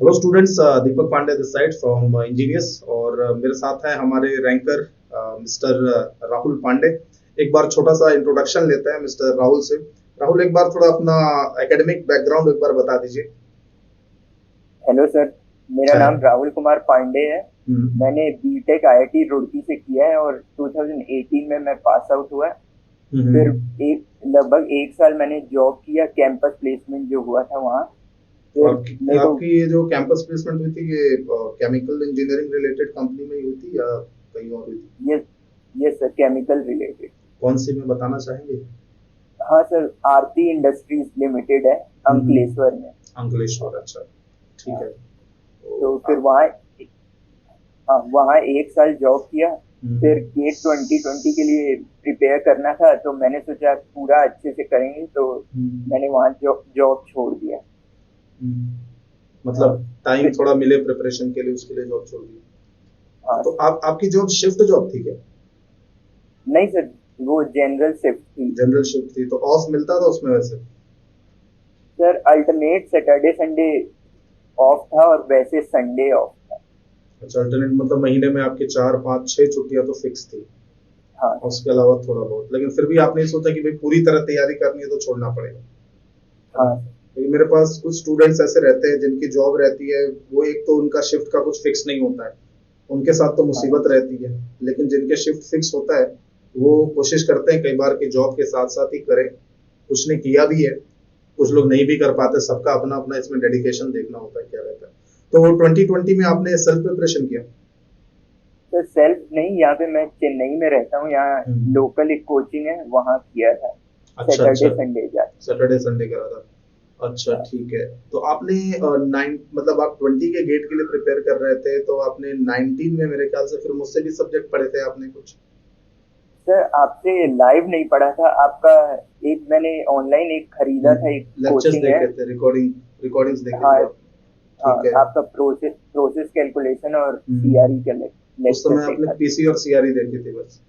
Hello students, Deepak Pandey this side from engineers. और मेरे साथ हैं हमारे रैंकर मिस्टर राहुल पांडे। एक बार छोटा सा इंट्रोडक्शन लेते हैं मिस्टर राहुल से। राहुल, एक बार थोड़ा अपना एकेडमिक बैकग्राउंड एक बार बता दीजिए। Hello sir. मेरा नाम राहुल कुमार पांडे है। हम्म। मैंने बीटेक आईआईटी रुड़की से किया है और 2018 में मैं पास आउट हुआ। फिर हम्म। एक लगभग एक साल मैंने जॉब किया, कैंपस प्लेसमेंट जो हुआ था वहाँ। फिर मेरे को आपकी ये जो कैंपस प्लेसमेंट हुई थी, ये केमिकल इंजीनियरिंग रिलेटेड कंपनी में ही हुई थी या कहीं और हुई थी? ये ये सर केमिकल रिलेटेड। कौन सी में बताना चाहेंगे? हाँ सर, आरती इंडस्ट्रीज लिमिटेड है, हम्म। अंकलेश्वर में। अंकलेश्वर, अच्छा। ठीक हाँ, है। तो तो फिर वहाँ, हाँ वहाँ एक साल जॉब किया। फिर हम्म। गेट 2020 के लिए प्रिपेयर करना था, तो मैंने सोचा पूरा अच्छे से करेंगे, तो हम्म। मैंने वहाँ जॉब छोड़ दिया। हाँ मतलब टाइम फिर, थोड़ा मिले प्रिपरेशन के लिए, उसके लिए जॉब छोड़ दी। हाँ तो आपकी जॉब शिफ्ट जॉब थी क्या? नहीं सर, वो जनरल शिफ्ट थी। जनरल शिफ्ट थी तो ऑफ मिलता था उसमें वैसे? Sir alternate Saturday Sunday off था और वैसे संडे ऑफ था। अच्छा, अल्टरनेट मतलब महीने में आपके 4 5 6 छुट्टियां तो फिक्स थी, हाँ और उसके अलावा थोड़ा बहुत। लेकिन फिर भी आपने सोचा कि भाई पूरी तरह तैयारी करनी है तो छोड़ना पड़ेगा, है ना? हाँ क्योंकि मेरे पास कुछ स्टूडेंट्स ऐसे रहते हैं जिनकी जॉब रहती है, वो एक तो उनका शिफ्ट का कुछ फिक्स नहीं होता है, उनके साथ तो हाँ मुसीबत रहती है। लेकिन जिनके शिफ्ट फिक्स होता है, वो कोशिश करते हैं कई बार कि जॉब के साथ साथ ही करें। कुछ ने किया भी है, कुछ लोग नहीं भी कर पाते। सबका अपना अपना इसमें डेडिकेशन देखना होता है क्या रहता है। तो 2020 में आपने सेल्फ प्रिपरेशन किया? सर, सेल्फ नहीं, यहाँ पे मैं चेन्नई में रहता हूँ, यहाँ हम्म। लोकल एक कोचिंग है, वहाँ किया था। अच्छा सैटरडे अच्छा। संडे जाके। सैटरडे संडे करा था। अच्छा हाँ ठीक है। तो आपने नाइन मतलब आप 20 के गेट के लिए प्रिपेयर कर रहे थे, तो आपने 19 में मेरे ख्याल से फिर मुझसे भी सब्जेक्ट पढ़े थे आपने कुछ? सर, आपसे लाइव नहीं पढ़ा था आपका। एक मैंने ऑनलाइन एक खरीदा था, एक लेक्चर्स कोचिंग है। देखे थे, रिकॉर्डिंग्स देखे हाँ थे आप? हाँ, ठीक है। आपका प्रोसेस प्रोसेस कैलकुलेशन और सीआरई हम्म। का उस लेक्चर समय आपने देखा था। पीसी और सीआरई देखी थी बस?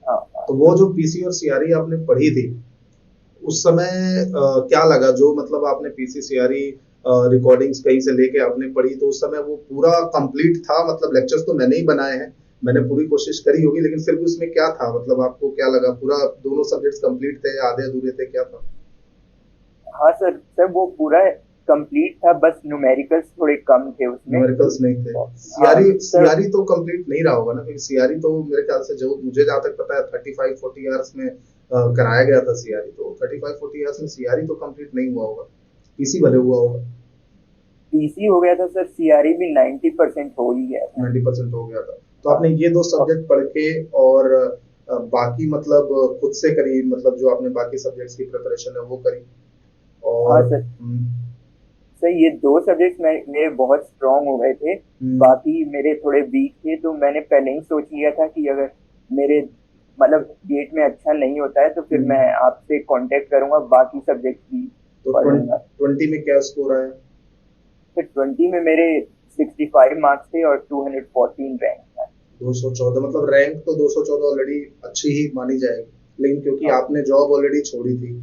हाँ हाँ। तो वो जो पीसी और सीआरई आपने पढ़ी थी, उस समय क्या लगा? जो मतलब आपने पीसी सीआरई रिकॉर्डिंग्स कहीं से लेके आपने पढ़ी, तो उस समय वो पूरा कंप्लीट था? मतलब लेक्चर्स तो मैंने ही बनाए हैं, मैंने पूरी कोशिश करी होगी, लेकिन फिर भी उसमें क्या था? मतलब आपको क्या लगा? पूरा दोनों सब्जेक्ट्स कंप्लीट थे, आधे अधूरे थे, क्या था? हाँ सर सर, वो पूरा कंप्लीट था, बस न्यूमेरिकल्स थोड़े कम थे उसमें। न्यूमेरिकल्स नहीं थे? हाँ सीआरई सर। सीआरई तो कंप्लीट नहीं रहा होगा ना, क्योंकि सीआरई तो मेरे ख्याल से, जो मुझे जहां तक पता है, 35 40 आवर्स में कराया गया था सीआरई। तो 35 40 आवर्स में सीआरई तो कंप्लीट नहीं हुआ होगा, पीसी भले हुआ होगा। पीसी हो गया था सर, सीआरई भी 90% हो ही गया था। 90% हो गया था। तो हाँ आपने ये दो और- सब्जेक्ट पढ़ के, और बाकी मतलब खुद से करी, मतलब जो आपने बाकी सब्जेक्ट्स की प्रिपरेशन है वो करी? हाँ और सर सर, ये दो सब्जेक्ट मेरे बहुत स्ट्रांग हो गए थे। हम्म, बाकी मेरे थोड़े वीक थे, तो मैंने पहले ही सोच लिया था कि अगर मेरे मतलब गेट में अच्छा नहीं होता है तो फिर मैं हम्म। आपसे कांटेक्ट करूंगा, बाकी सब्जेक्ट भी तो पढ़ूंगा। 20 में क्या स्कोर आया? फिर 20 में मेरे 65 मार्क्स थे और 214 रैंक था। 214? मतलब रैंक तो 214 ऑलरेडी अच्छी ही मानी जाएगी, लेकिन क्योंकि हाँ आपने जॉब ऑलरेडी छोड़ी थी,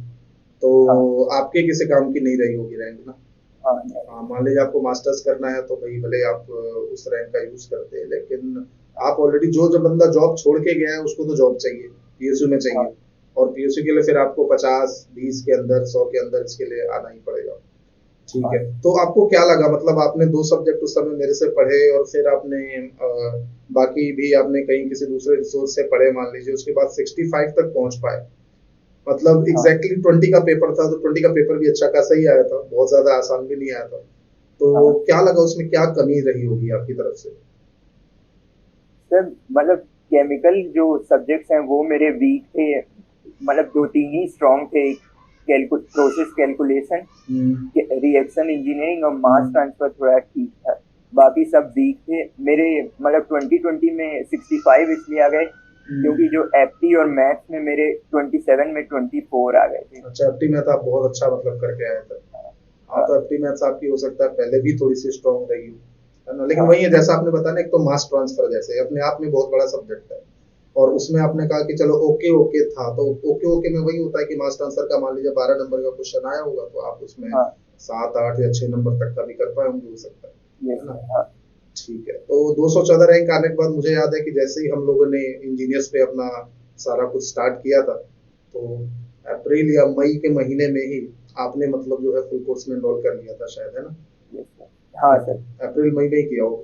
तो हाँ आपके किसी काम की नहीं रही होगी रैंक ना। हाँ नहीं। हाँ, मान लीजिए आपको मास्टर्स करना है तो भाई भले आप उस रैंक का यूज करते हैं, लेकिन आप ऑलरेडी, जो जो बंदा जॉब छोड़ के गया है उसको तो जॉब चाहिए, पीएसयू में चाहिए। हाँ और पीएसयू के लिए फिर आपको 50 20 के अंदर, 100 के अंदर इसके लिए आना ही पड़ेगा। ठीक है। हाँ तो आपको क्या लगा? मतलब आपने दो सब्जेक्ट उस समय मेरे से पढ़े, और फिर आपने बाकी भी आपने कहीं किसी दूसरे रिसोर्स से पढ़े मान लीजिए, उसके बाद 65 तक पहुंच पाए। मतलब हाँ एग्जैक्टली 20 का पेपर था, तो 20 का पेपर भी अच्छा खासा ही आया था, बहुत ज्यादा आसान भी नहीं आया था। तो हाँ क्या लगा उसमें, क्या कमी रही होगी आपकी तरफ से? सर, मतलब केमिकल जो सब्जेक्ट्स हैं वो मेरे वीक थे। मतलब दो तीन ही स्ट्रांग थे। प्रोसेस कैलकुलेशन, हम्म। रिएक्शन इंजीनियरिंग और मास हम्म। ट्रांसफर थोड़ा ठीक था। बाकी सब वीक थे मेरे। मतलब 2020 में 65 इसलिए आ गए क्योंकि हम्म। जो एप्टी और मैथ्स में मेरे 27 में 24 आ गए थे। अच्छा, एप्टी मैथ आप बहुत अच्छा मतलब करके आए थे। हाँ, हाँ तो एप्टी मैथ्स आपकी हो सकता है पहले भी थोड़ी सी स्ट्रांग रही हो, है ना? लेकिन हाँ वही है, जैसा आपने बताया ना, एक तो मास ट्रांसफर जैसे अपने आप में बहुत बड़ा सब्जेक्ट है, और उसमें आपने कहा कि चलो ओके ओके था, तो ओके ओके में वही होता है कि मास ट्रांसफर का मान लीजिए 12 नंबर का क्वेश्चन आया होगा, तो आप उसमें हाँ 7 8 या 6 नंबर तक का भी कर पाए होंगे, हो सकता है। यस है ना? हाँ ठीक है, तो 214 रैंक आने के बाद मुझे याद है कि जैसे ही हम लोगों ने इंजीनियर्स पे अपना सारा कुछ स्टार्ट किया था, तो अप्रैल या मई के महीने में ही आपने मतलब जो है फुल कोर्स में एनरोल कर लिया था शायद, है ना? यस सर हाँ सर। अप्रैल मई में ही किया होगा।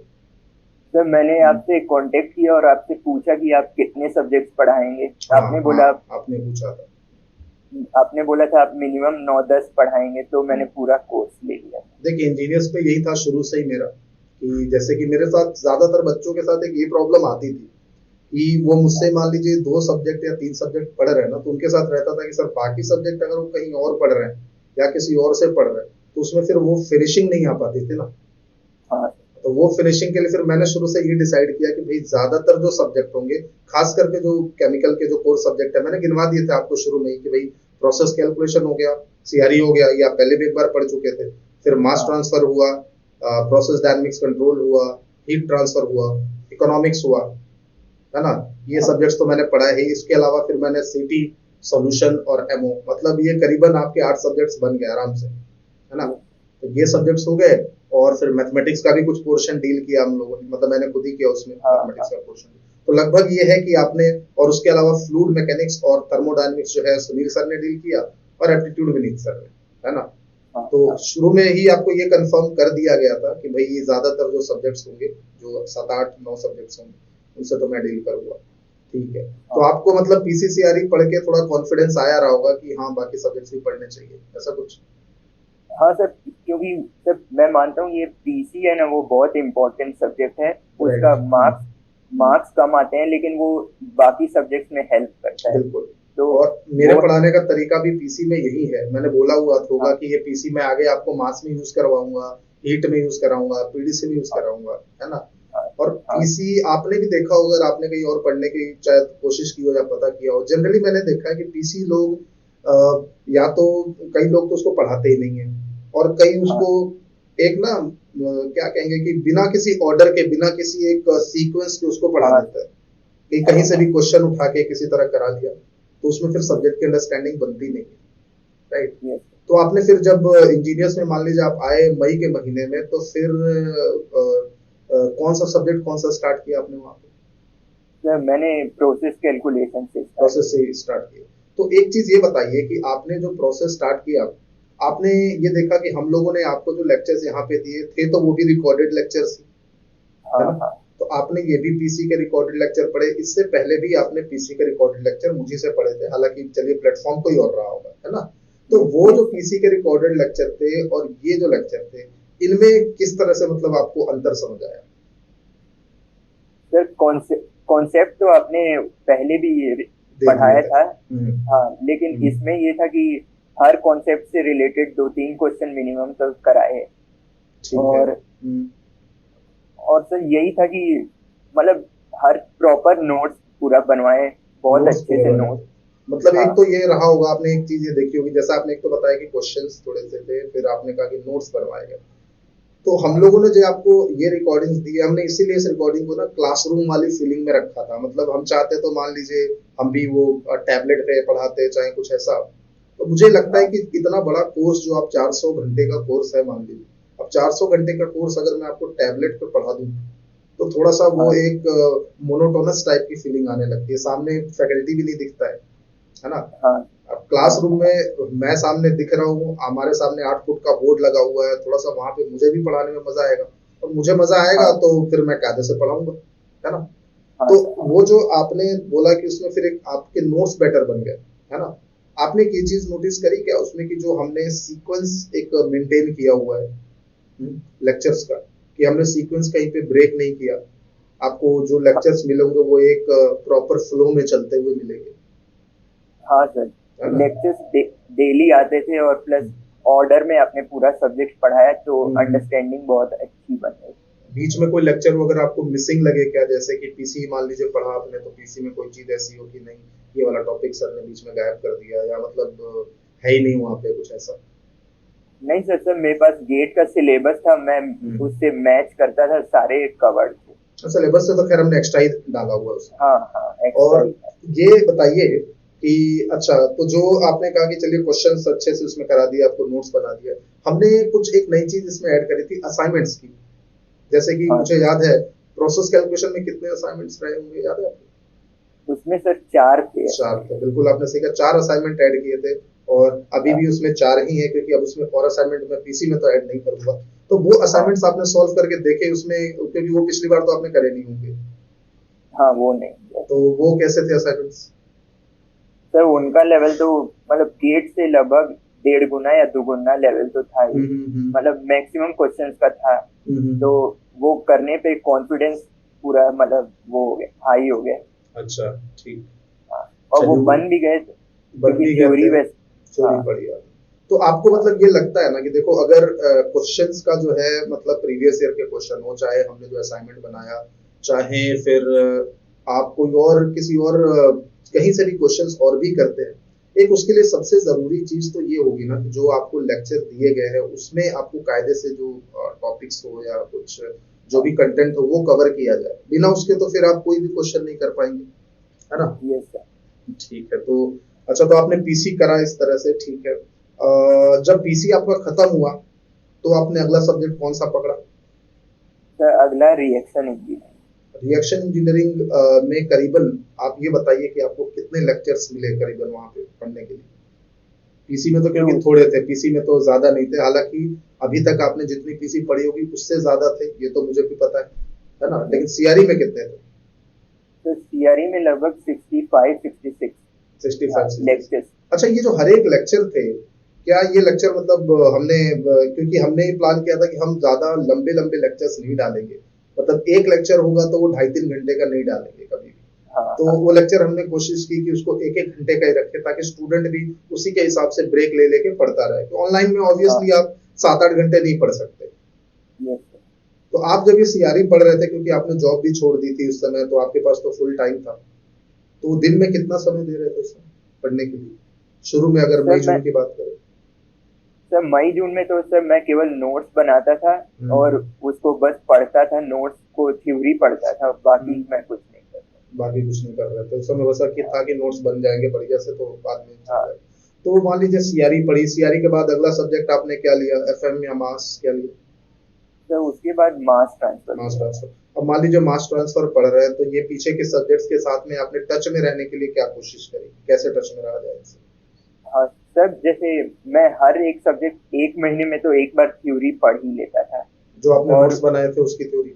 सर मैंने हम्म। आपसे कांटेक्ट किया और आपसे पूछा कि आप कितने सब्जेक्ट्स पढ़ाएंगे। हाँ आपने हाँ, बोला आपने पूछा था। आपने बोला था आप मिनिमम 9-10 पढ़ाएंगे, तो मैंने पूरा कोर्स ले लिया। देखिए इंजीनियर्स पे यही था शुरू से ही मेरा, कि जैसे कि मेरे साथ ज्यादातर बच्चों के साथ एक ये प्रॉब्लम आती थी कि वो मुझसे मान लीजिए 2 सब्जेक्ट या 3 सब्जेक्ट पढ़ रहे हैं ना, तो उनके साथ रहता था कि सर बाकी सब्जेक्ट अगर वो कहीं और पढ़ रहे हैं या किसी और से पढ़ रहे हैं, तो उसमें फिर वो फिनिशिंग नहीं आ पाती थी ना। हाँ तो वो फिनिशिंग के लिए फिर मैंने शुरू से ये डिसाइड किया कि भाई ज्यादातर जो सब्जेक्ट होंगे, खास करके जो केमिकल के जो कोर सब्जेक्ट है, मैंने गिनवा दिए थे आपको शुरू में ही कि भाई प्रोसेस कैलकुलेशन हो गया, सीआरई हो गया, ये आप पहले भी एक बार पढ़ चुके थे। फिर मास हाँ ट्रांसफर हुआ, प्रोसेस डायनेमिक्स कंट्रोल हुआ, हीट ट्रांसफर हुआ, इकोनॉमिक्स हुआ, है ना? ये हाँ सब्जेक्ट्स तो मैंने पढ़ा है। इसके अलावा फिर मैंने सीटी, सॉल्यूशन और एमओ, मतलब ये करीबन आपके 8 सब्जेक्ट्स बन गए आराम से, है ना? तो ये सब्जेक्ट्स हो गए। और फिर मैथमेटिक्स का भी कुछ पोर्शन डील किया हम लोगों ने, मतलब मैंने खुद ही किया उसमें हाँ मैथमेटिक्स हाँ का पोर्शन। तो लगभग ये है कि आपने, और उसके अलावा फ्लूइड मैकेनिक्स और थर्मोडायनेमिक्स जो है सुनील सर ने डील किया, और एप्टीट्यूड विनीत सर ने, है ना? हाँ तो हाँ शुरू में ही आपको ये कंफर्म कर दिया गया था कि भाई ये ज्यादातर जो सब्जेक्ट्स होंगे, जो 7 8 9 सब्जेक्ट्स होंगे, उनसे तो मैं डील करूंगा। ठीक है, तो हाँ आपको मतलब पीसीसीआरई पढ़ के थोड़ा कॉन्फिडेंस आया रहा होगा कि हाँ बाकी सब्जेक्ट्स भी पढ़ने चाहिए, ऐसा कुछ? हाँ सर, क्योंकि सर मैं मानता हूँ ये पीसी है ना, वो बहुत इम्पोर्टेंट सब्जेक्ट है। उसका राइट। मार्क्स मार्क्स कम आते हैं, लेकिन वो बाकी सब्जेक्ट्स में हेल्प करता है। बिल्कुल। तो और मेरे वो पढ़ाने का तरीका भी पीसी में यही है। मैंने बोला हुआ होगा हाँ कि ये पीसी में आगे आपको मास में यूज करवाऊंगा, हीट में यूज कराऊंगा, पीडीसी में यूज हाँ कराऊंगा, है ना? हाँ और हाँ पीसी आपने भी देखा होगा, अगर आपने कहीं और पढ़ने की शायद कोशिश की हो या पता किया हो, जनरली मैंने देखा है कि पीसी लोग या तो कई लोग तो उसको पढ़ाते ही नहीं है, और कई हाँ उसको एक ना क्या कहेंगे कि बिना किसी ऑर्डर के, बिना किसी एक सीक्वेंस के उसको पढ़ा हाँ देता है कि हाँ कहीं से हाँ भी क्वेश्चन उठा के किसी तरह करा दिया, तो उसमें फिर सब्जेक्ट की अंडरस्टैंडिंग बनती नहीं है, राइट? यस तो आपने फिर जब इंजीनियर्स में मान लीजिए आप आए मई के महीने में, तो फिर कौन सा सब्जेक्ट, कौन सा स्टार्ट किया आपने वहां पे? सर, मैंने प्रोसेस कैलकुलेशन से स्टार्ट प्रोसेस से स्टार्ट किया। तो एक चीज ये बताइए कि आपने जो प्रोसेस स्टार्ट किया, आपने ये देखा कि हम लोगों ने आपको जो लेक्चर्स यहाँ पे दिए थे, तो वो भी रिकॉर्डेड लेक्चर्स, है हाँ ना? हाँ तो आपने ये भी पीसी के रिकॉर्डेड लेक्चर पढ़े, इससे पहले भी आपने पीसी के रिकॉर्डेड लेक्चर मुझी से पढ़े थे, हालांकि चलिए प्लेटफॉर्म कोई और रहा होगा, है ना? तो यस वो यस जो पीसी के रिकॉर्डेड लेक्चर थे और ये जो लेक्चर थे, इनमें किस तरह से मतलब आपको अंतर समझ आया? सर, कॉन्सेप्ट तो आपने पहले भी देख लिए पढ़ाया थे। था। हम्म। हाँ, लेकिन हम्म। इसमें ये था कि हर कॉन्सेप्ट से रिलेटेड 2-3 क्वेश्चन मिनिमम तो कराए। ठीक है। और सर यही था कि मतलब हर प्रॉपर नोट्स पूरा बनवाए, बहुत नोट्स अच्छे पूरे से बने थे। नोट्स। मतलब एक हाँ तो ये रहा होगा, आपने एक चीज ये देखी होगी, जैसा आपने एक तो बताया कि क्वेश्चंस थोड़े से थे, फिर आपने कहा कि नोट्स बनवाए गए। तो हम हाँ लोगों ने जो आपको ये रिकॉर्डिंग्स दी है, हमने इसीलिए इस रिकॉर्डिंग को ना क्लासरूम वाली फीलिंग में रखा था। मतलब हम चाहते तो मान लीजिए हम भी वो टैबलेट पे पढ़ाते, चाहे कुछ ऐसा। तो मुझे लगता है हाँ कि इतना बड़ा कोर्स जो आप 400 घंटे का कोर्स है, मान लीजिए अब 400 घंटे का कोर्स अगर मैं आपको टैबलेट पे पढ़ा दूं, तो थोड़ा सा वो हाँ एक मोनोटोनस टाइप की फीलिंग आने लगती है, सामने फैकल्टी भी नहीं दिखता है ना? हाँ अब हाँ क्लासरूम में मैं सामने दिख रहा हूँ, हमारे सामने 8 फुट का बोर्ड लगा हुआ है, थोड़ा सा वहां पे मुझे भी पढ़ाने में मजा आएगा, और मुझे मजा आएगा हाँ तो फिर मैं कायदे से पढ़ाऊंगा, है ना? हाँ तो सर हाँ वो जो आपने बोला कि उसमें फिर एक आपके नोट्स बेटर बन गए, है ना? आपने एक ये चीज नोटिस करी क्या उसमें कि जो हमने सीक्वेंस एक मेंटेन किया हुआ है लेक्चर्स का, कि हमने सीक्वेंस कहीं पे ब्रेक नहीं किया, आपको जो लेक्चर्स मिलेंगे वो एक प्रॉपर फ्लो में चलते हुए मिलेंगे, हाँ सर, है ना? लेक्चर्स डेली आते थे और प्लस ऑर्डर में आपने पूरा सब्जेक्ट पढ़ाया, तो हम्म। अंडरस्टैंडिंग बहुत अच्छी बन गई। बीच में कोई लेक्चर वगैरह आपको मिसिंग लगे क्या, जैसे कि पीसी मान लीजिए पढ़ा आपने, तो पीसी में कोई चीज ऐसी हो कि नहीं, ये वाला टॉपिक सर ने बीच में गायब कर दिया, या मतलब है ही नहीं वहां पे कुछ ऐसा? नहीं सर, मेरे पास गेट का सिलेबस था, मैं हम्म। उससे मैच करता था, सारे कवर्ड थे। सिलेबस से तो खैर हमने एक्स्ट्रा ही डाला हुआ है उसमें। हाँ हाँ, एक्स्ट्रा और ही था। ये बताइए कि अच्छा, तो जो आपने कहा कि चलिए क्वेश्चंस अच्छे से उसमें करा दिया, आपको नोट्स बना दिया, हमने कुछ एक नई चीज इसमें ऐड करी थी, असाइनमेंट्स की। जैसे कि हाँ मुझे याद है प्रोसेस कैलकुलेशन में कितने असाइनमेंट्स रहे होंगे, याद है आपको? उसमें सर 4 थे। चार थे, बिल्कुल आपने सही कहा, 4 असाइनमेंट ऐड किए थे। और अभी हाँ भी उसमें 4 ही है, क्योंकि अब उसमें और असाइनमेंट मैं पीसी में तो ऐड नहीं करूंगा। तो वो हाँ असाइनमेंट्स आपने सॉल्व करके देखे उसमें, क्योंकि वो पिछली बार तो आपने करे नहीं होंगे। हाँ, वो नहीं। तो वो कैसे थे असाइनमेंट्स? सर उनका लेवल तो मतलब गेट से लगभग 1.5 गुना या 2 गुना लेवल तो था ही। हम्म। मतलब मैक्सिमम क्वेश्चंस का था। तो हम्म। वो करने पे कॉन्फिडेंस पूरा मतलब वो हो गया, हाई हो गया। अच्छा, ठीक। हाँ, और वो चलिए, वो बन भी गए बन क्योंकि भी गए थ्योरी थे, वैसे। चोरी हाँ पड़ी यार। तो आपको हाँ मतलब ये लगता है ना कि देखो, अगर क्वेश्चंस का जो है मतलब प्रीवियस ईयर के क्वेश्चन हो, चाहे हमने जो असाइनमेंट बनाया, चाहे फिर आप कोई और किसी और कहीं से भी क्वेश्चंस और भी करते हैं, एक उसके लिए सबसे जरूरी चीज तो ये होगी ना कि जो आपको लेक्चर दिए गए हैं उसमें आपको कायदे से जो टॉपिक्स हो या कुछ जो भी हाँ। कंटेंट हो वो कवर किया जाए। बिना उसके तो फिर आप कोई भी क्वेश्चन नहीं कर पाएंगे, है ना? Yes sir. ठीक है। तो अच्छा, तो आपने पीसी करा इस तरह से, ठीक है। जब पीसी आपका खत्म हुआ तो आपने अगला सब्जेक्ट कौन सा पकड़ा? सर अगला रिएक्शन इंजीनियरिंग। रिएक्शन इंजीनियरिंग में करीबन आप ये बताइए कि आपको कितने लेक्चर्स मिले करीबन वहां पे पढ़ने के लिए? पीसी में तो तो क्योंकि थोड़े थे, पीसी में तो ज्यादा नहीं थे, हालांकि अभी तक आपने जितनी पीसी पढ़ी होगी उससे ज्यादा थे, ये तो मुझे भी पता है ना? लेकिन सीआरई में कितने थे? तो सीआरई में लगभग 65-66। हाँ 65 लेक्चर्स। अच्छा, ये जो हर एक लेक्चर थे, क्या ये लेक्चर मतलब हमने क्योंकि हमने प्लान किया था कि हम ज्यादा लंबे लंबे लेक्चर्स नहीं डालेंगे, मतलब एक लेक्चर होगा तो वो 2.5-3 घंटे का नहीं डालेंगे कभी भी। हाँ तो हाँ वो लेक्चर हमने कोशिश की कि उसको 1-1 घंटे का ही रखे, ताकि स्टूडेंट भी उसी के हिसाब से ब्रेक ले लेके पढ़ता रहे। तो ऑनलाइन में हाँ। ऑब्वियसली आप 7-8 घंटे नहीं पढ़ सकते। Yes sir. तो आप जब ये सीआरई पढ़ रहे थे, क्योंकि आपने जॉब भी छोड़ दी थी उस समय, तो आपके पास तो फुल टाइम था, तो दिन में कितना समय दे रहे थे उस समय पढ़ने के लिए, शुरू में अगर सर मई मैं जून की बात करें? सर मई जून में तो सर मैं केवल नोट्स बनाता था और हम्म। उसको बस पढ़ता था, नोट्स को थ्योरी पढ़ता था, बाकी हम्म। मैं कुछ नहीं करता। बाकी कुछ नहीं कर रहे थे उस समय, बस कि हाँ था कि नोट्स बन जाएंगे बढ़िया से तो बाद में चल हाँ। जाए। तो मान लीजिए सीआरई पढ़ी, सीआरई के बाद अगला सब्जेक्ट आपने क्या लिया, एफएम या मास क्या लिया? सर उसके बाद मास ट्रांसफर मास लिया। ट्रांसफर। अब मान लीजिए मास ट्रांसफर पढ़ रहे हैं, तो ये पीछे के सब्जेक्ट्स के साथ में आपने टच में रहने के लिए क्या कोशिश करी, कैसे टच में रहा जाए इनसे? हाँ सर, जैसे मैं हर एक सब्जेक्ट 1 महीने में तो एक बार थ्योरी पढ़ ही लेता था। जो आपने और नोट्स बनाए थे उसकी थ्योरी?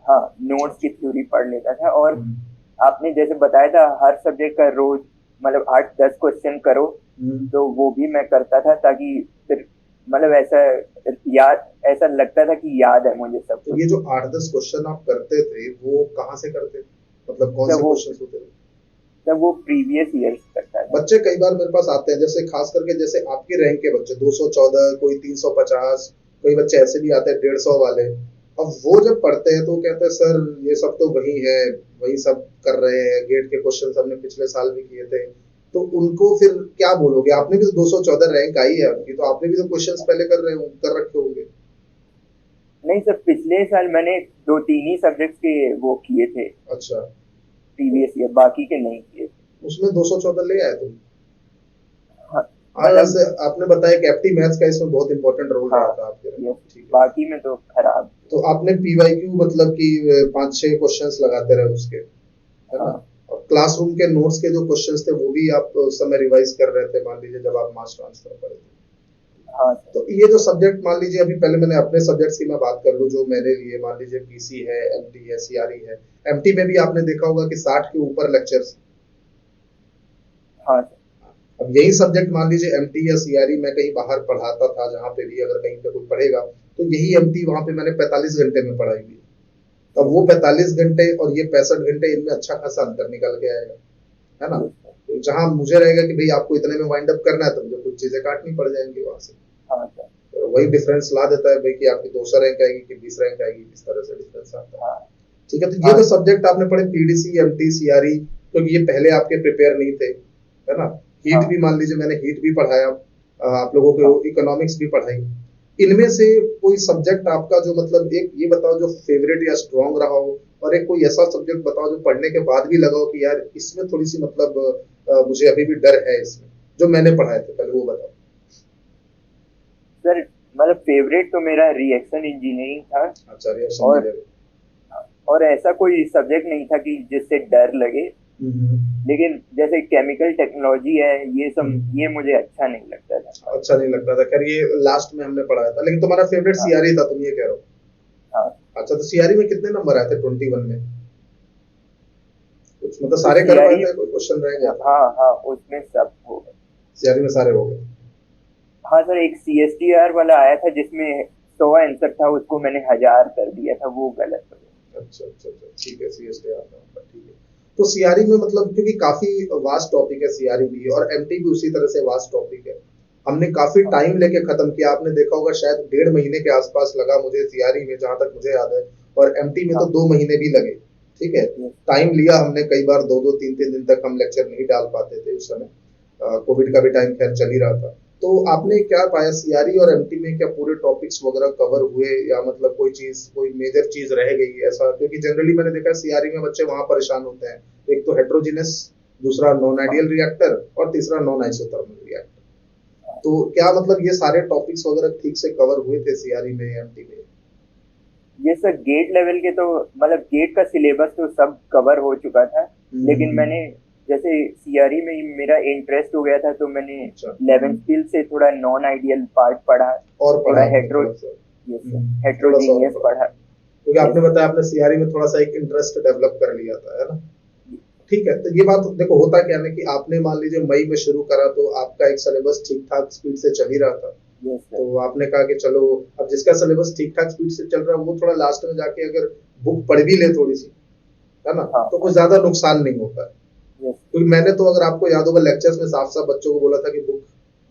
हाँ, अच्छा नोट्स की अच्छा। थ्योरी पढ़ लेता था। और हम्म। आपने जैसे बताया था हर सब्जेक्ट का रोज मतलब 8-10 क्वेश्चन करो, हम्म। तो वो भी मैं करता था, ताकि फिर मतलब ऐसा लगता था कि याद है मुझे सब तो कुछ। ये जो 8-10 क्वेश्चन आप करते थे वो कहाँ से करते थे, मतलब कौन जब से वो क्वेश्चन होते थे? जब वो प्रीवियस ईयर्स करता था। बच्चे कई बार मेरे पास आते हैं, जैसे खास करके जैसे आपके रैंक के बच्चे 214, कोई 350, कोई बच्चे ऐसे भी आते हैं 150 वाले। अब वो जब पढ़ते हैं तो वो कहते हैं सर ये सब तो वही है, वही सब कर रहे हैं, गेट के क्वेश्चन हमने पिछले साल भी किए थे। तो उनको फिर क्या बोलोगे? आपने भी तो 214 रैंक आई है आपकी, तो आपने भी तो क्वेश्चंस पहले कर रखे होंगे। नहीं सर, पिछले साल मैंने 2-3 ही सब्जेक्ट्स के वो किए थे अच्छा। तो प्रीवियस ईयर, बाकी के नहीं किए। उसमें 214 ले आए तुम? हाँ हाँ, मतलब। वैसे आपने बताया कि एप्टी मैथ्स का इसमें बहुत इंपॉर्टेंट रोल हाँ रहा था आपके रैंक यस। में, ठीक है। बाकी में तो खराब। तो आपने पीवाईक्यू मतलब कि 5-6 क्वेश्चंस लगाते रहे उसके, है ना? हाँ और क्लासरूम के नोट्स के जो क्वेश्चंस थे वो भी आप उस समय रिवाइज कर रहे थे, मान लीजिए जब आप मास ट्रांसफर पढ़े थे। हाँ तो ये जो सब्जेक्ट, मान लीजिए अभी पहले मैंने अपने सब्जेक्ट्स की मैं बात कर लूँ जो मैंने लिए, मान लीजिए पीसी है, एमटी है, सीआरई है। एमटी में भी आपने देखा होगा कि 60 के ऊपर लेक्चर्स। हाँ सर। अब यही सब्जेक्ट मान लीजिए एमटी या सीआरई मैं कहीं बाहर पढ़ाता था, जहां पे भी अगर कहीं पे कोई पढ़ेगा, तो यही एमटी वहां पे मैंने 45 घंटे में पढ़ाई हुई। तब यस वो 45 घंटे और ये 65 घंटे, इनमें अच्छा खासा अंतर निकल के आएगा, है ना? Yes sir. तो जहां मुझे रहेगा कि भाई आपको इतने में वाइंड अप करना है, तो मुझे कुछ चीजें काटनी पड़ जाएंगी वहां से। हाँ सर। तो वही डिफरेंस ला देता है भाई कि आपकी 200 रैंक आएगी कि 20 रैंक आएगी, इस तरह से डिफरेंस आता है। हाँ ठीक है। तो ये हाँ जो सब्जेक्ट आपने पढ़े पीडीसी, एमटी, सीआरई, क्योंकि ये पहले आपके प्रिपेयर नहीं थे, है ना? हीट हाँ भी मान लीजिए मैंने हीट भी पढ़ाया, आप लोगों को हाँ। इकोनॉमिक्स भी पढ़ाई। इनमें से कोई सब्जेक्ट आपका जो मतलब एक ये बताओ जो फेवरेट या स्ट्रांग रहा हो, और एक कोई ऐसा सब्जेक्ट बताओ जो पढ़ने के बाद भी लगा हो कि यार इसमें थोड़ी सी मतलब मुझे अभी भी डर है इसमें, जो मैंने पढ़ाए थे पहले वो बताओ। सर मतलब फेवरेट तो मेरा रिएक्शन इंजीनियरिंग था। अच्छा, रिएक्शन और इंजीनियरिंग। और ऐसा कोई सब्जेक्ट नहीं था कि जिससे डर लगे। हम्म, लेकिन जैसे केमिकल टेक्नोलॉजी है ये सब, हम्म। ये मुझे अच्छा नहीं लगता था। अच्छा नहीं लगता था, खैर ये लास्ट में हमने पढ़ाया था, लेकिन तुम्हारा फेवरेट हाँ सीआरई था, तुम ये कह रहे हो। हाँ। अच्छा, तो सीआरई में कितने नंबर आए थे 21 में? कुछ मतलब तो सारे कर पाए सीआरई, थे, कोई क्वेश्चन रह गया था? हाँ हाँ, उसमें सब हो गए। सीआरई में सारे हो गए? हाँ सर, एक सीएसटीआर वाला आया था जिसमें 100 आंसर था, उसको मैंने 1000 कर दिया था, वो गलत हो गया। अच्छा अच्छा अच्छा, ठीक है, सीएसटी आता है, ठीक है। तो सीआरई में मतलब क्योंकि काफी वास्ट टॉपिक है सीआरई भी, और एमटी भी उसी तरह से वास्ट टॉपिक है। हमने काफी हाँ टाइम लेके खत्म किया, आपने देखा होगा शायद 1.5 महीने के आसपास लगा मुझे सीआरई में, जहां तक मुझे याद है। और एमटी में तो हाँ। 2 महीने भी लगे। ठीक है। yes, टाइम लिया हमने, कई बार 2-2 3-3 दिन तक हम लेक्चर नहीं डाल पाते थे उस समय। कोविड का भी टाइम खैर चल ही रहा था। तो आपने yes। क्या पाया सीआरई और एमटी में, क्या पूरे टॉपिक्स वगैरह कवर हुए, या मतलब कोई चीज, कोई मेजर चीज रह गई ऐसा? क्योंकि जनरली मैंने देखा सीआरई में बच्चे वहां परेशान होते हैं, एक तो हेट्रोजीनस, दूसरा नॉन हाँ आइडियल रिएक्टर, और तीसरा नॉन आइसोथर्मल रिएक्टर। तो क्या मतलब ये सारे टॉपिक्स वगैरह ठीक से कवर हुए थे सीआरई में, एमटी में? ये सर गेट लेवल के तो, मतलब गेट का सिलेबस तो सब कवर हो चुका था। लेकिन हम्म। मैंने जैसे सीआरई में ही मेरा इंटरेस्ट हो गया था, तो मैंने अच्छा। 11 स्किल से थोड़ा नॉन आइडियल पार्ट पढ़ा, और पढ़ा थोड़ा आपने थोड़ा सा? थोड़ा सा और हेट्रोजीनियस पढ़ा, पढ़ा। क्योंकि यस आपने बताया आपने सीआरई में थोड़ा सा एक इंटरेस्ट डेवलप कर लिया था, है ना? ठीक है, तो ये बात देखो, होता क्या है ना कि आपने मान लीजिए मई में शुरू करा, तो आपका एक सिलेबस ठीक ठाक स्पीड से चल ही रहा था। Yes sir. तो आपने कहा कि चलो, अब जिसका सिलेबस ठीक ठाक स्पीड से चल रहा है वो थोड़ा लास्ट में जाके अगर बुक पढ़ भी ले थोड़ी सी, है ना, हाँ तो हाँ। कुछ ज्यादा नुकसान नहीं होता है। यस। क्योंकि मैंने तो, अगर आपको याद होगा, लेक्चर्स में साफ साफ बच्चों को बोला था कि बुक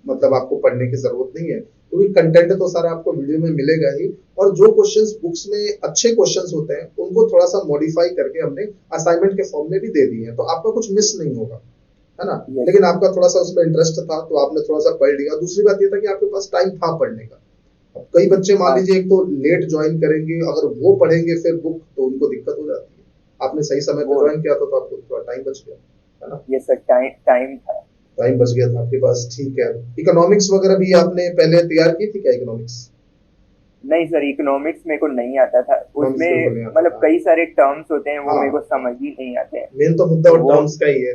मतलब आपको पढ़ने की जरूरत नहीं है, क्योंकि कंटेंट तो सारा आपको वीडियो में मिलेगा ही। और जो क्वेश्चंस बुक्स में अच्छे क्वेश्चंस होते हैं उनको थोड़ा सा मॉडिफाई करके हमने असाइनमेंट के फॉर्म में भी दे दिए हैं, तो आपका कुछ मिस नहीं होगा, है ना? यस। लेकिन आपका थोड़ा सा उसमें इंटरेस्ट था, तो आपने थोड़ा सा पढ़ लिया। दूसरी बात ये था कि आपके पास टाइम था पढ़ने का। अब कई बच्चे मान हाँ। लीजिए एक तो लेट ज्वाइन करेंगे, अगर वो पढ़ेंगे फिर बुक, तो उनको दिक्कत हो जाती है। आपने सही समय पे वो ज्वाइन किया था, तो आपको थोड़ा टाइम बच गया, है ना? यस सर, टाइम टाइम था। टाइम बच गया था आपके पास, ठीक है। इकोनॉमिक्स वगैरह भी आपने पहले तैयार की थी क्या, इकोनॉमिक्स? नहीं सर, इकोनॉमिक्स मेरे को नहीं आता था। इकोनॉमिक्स उसमें बिल्कुल नहीं आता मतलब था। कई सारे टर्म्स होते हैं, वो हाँ मेरे को हाँ, समझ ही नहीं आते हैं। मेन तो मुद्दा तो और वो, टर्म्स का ही है।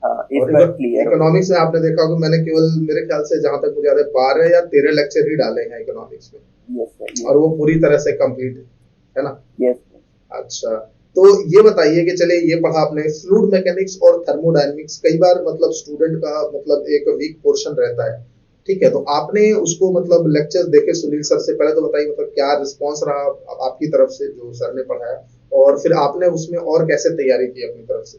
हाँ, इस और बार क्लियर हो इकोनॉमिक्स में आपने देखा होगा, मैंने केवल, मेरे ख्याल से जहां तक मुझे याद है, 12 या 13 लेक्चर ही डाले हैं इकोनॉमिक्स में, गया। Yes sir. और यस। वो पूरी तरह से कंप्लीट है ना? यस। अच्छा, तो ये बताइए कि चलिए, ये पढ़ा आपने फ्लूइड मैकेनिक्स और थर्मोडायनेमिक्स, कई बार मतलब स्टूडेंट का मतलब एक वीक पोर्शन रहता है। ठीक है, तो आपने उसको मतलब लेक्चर्स देखे सुनील सर से, पहले तो बताइए मतलब क्या रिस्पांस रहा आपकी तरफ से जो सर ने पढ़ाया, और फिर आपने उसमें और कैसे तैयारी की अपनी तरफ से?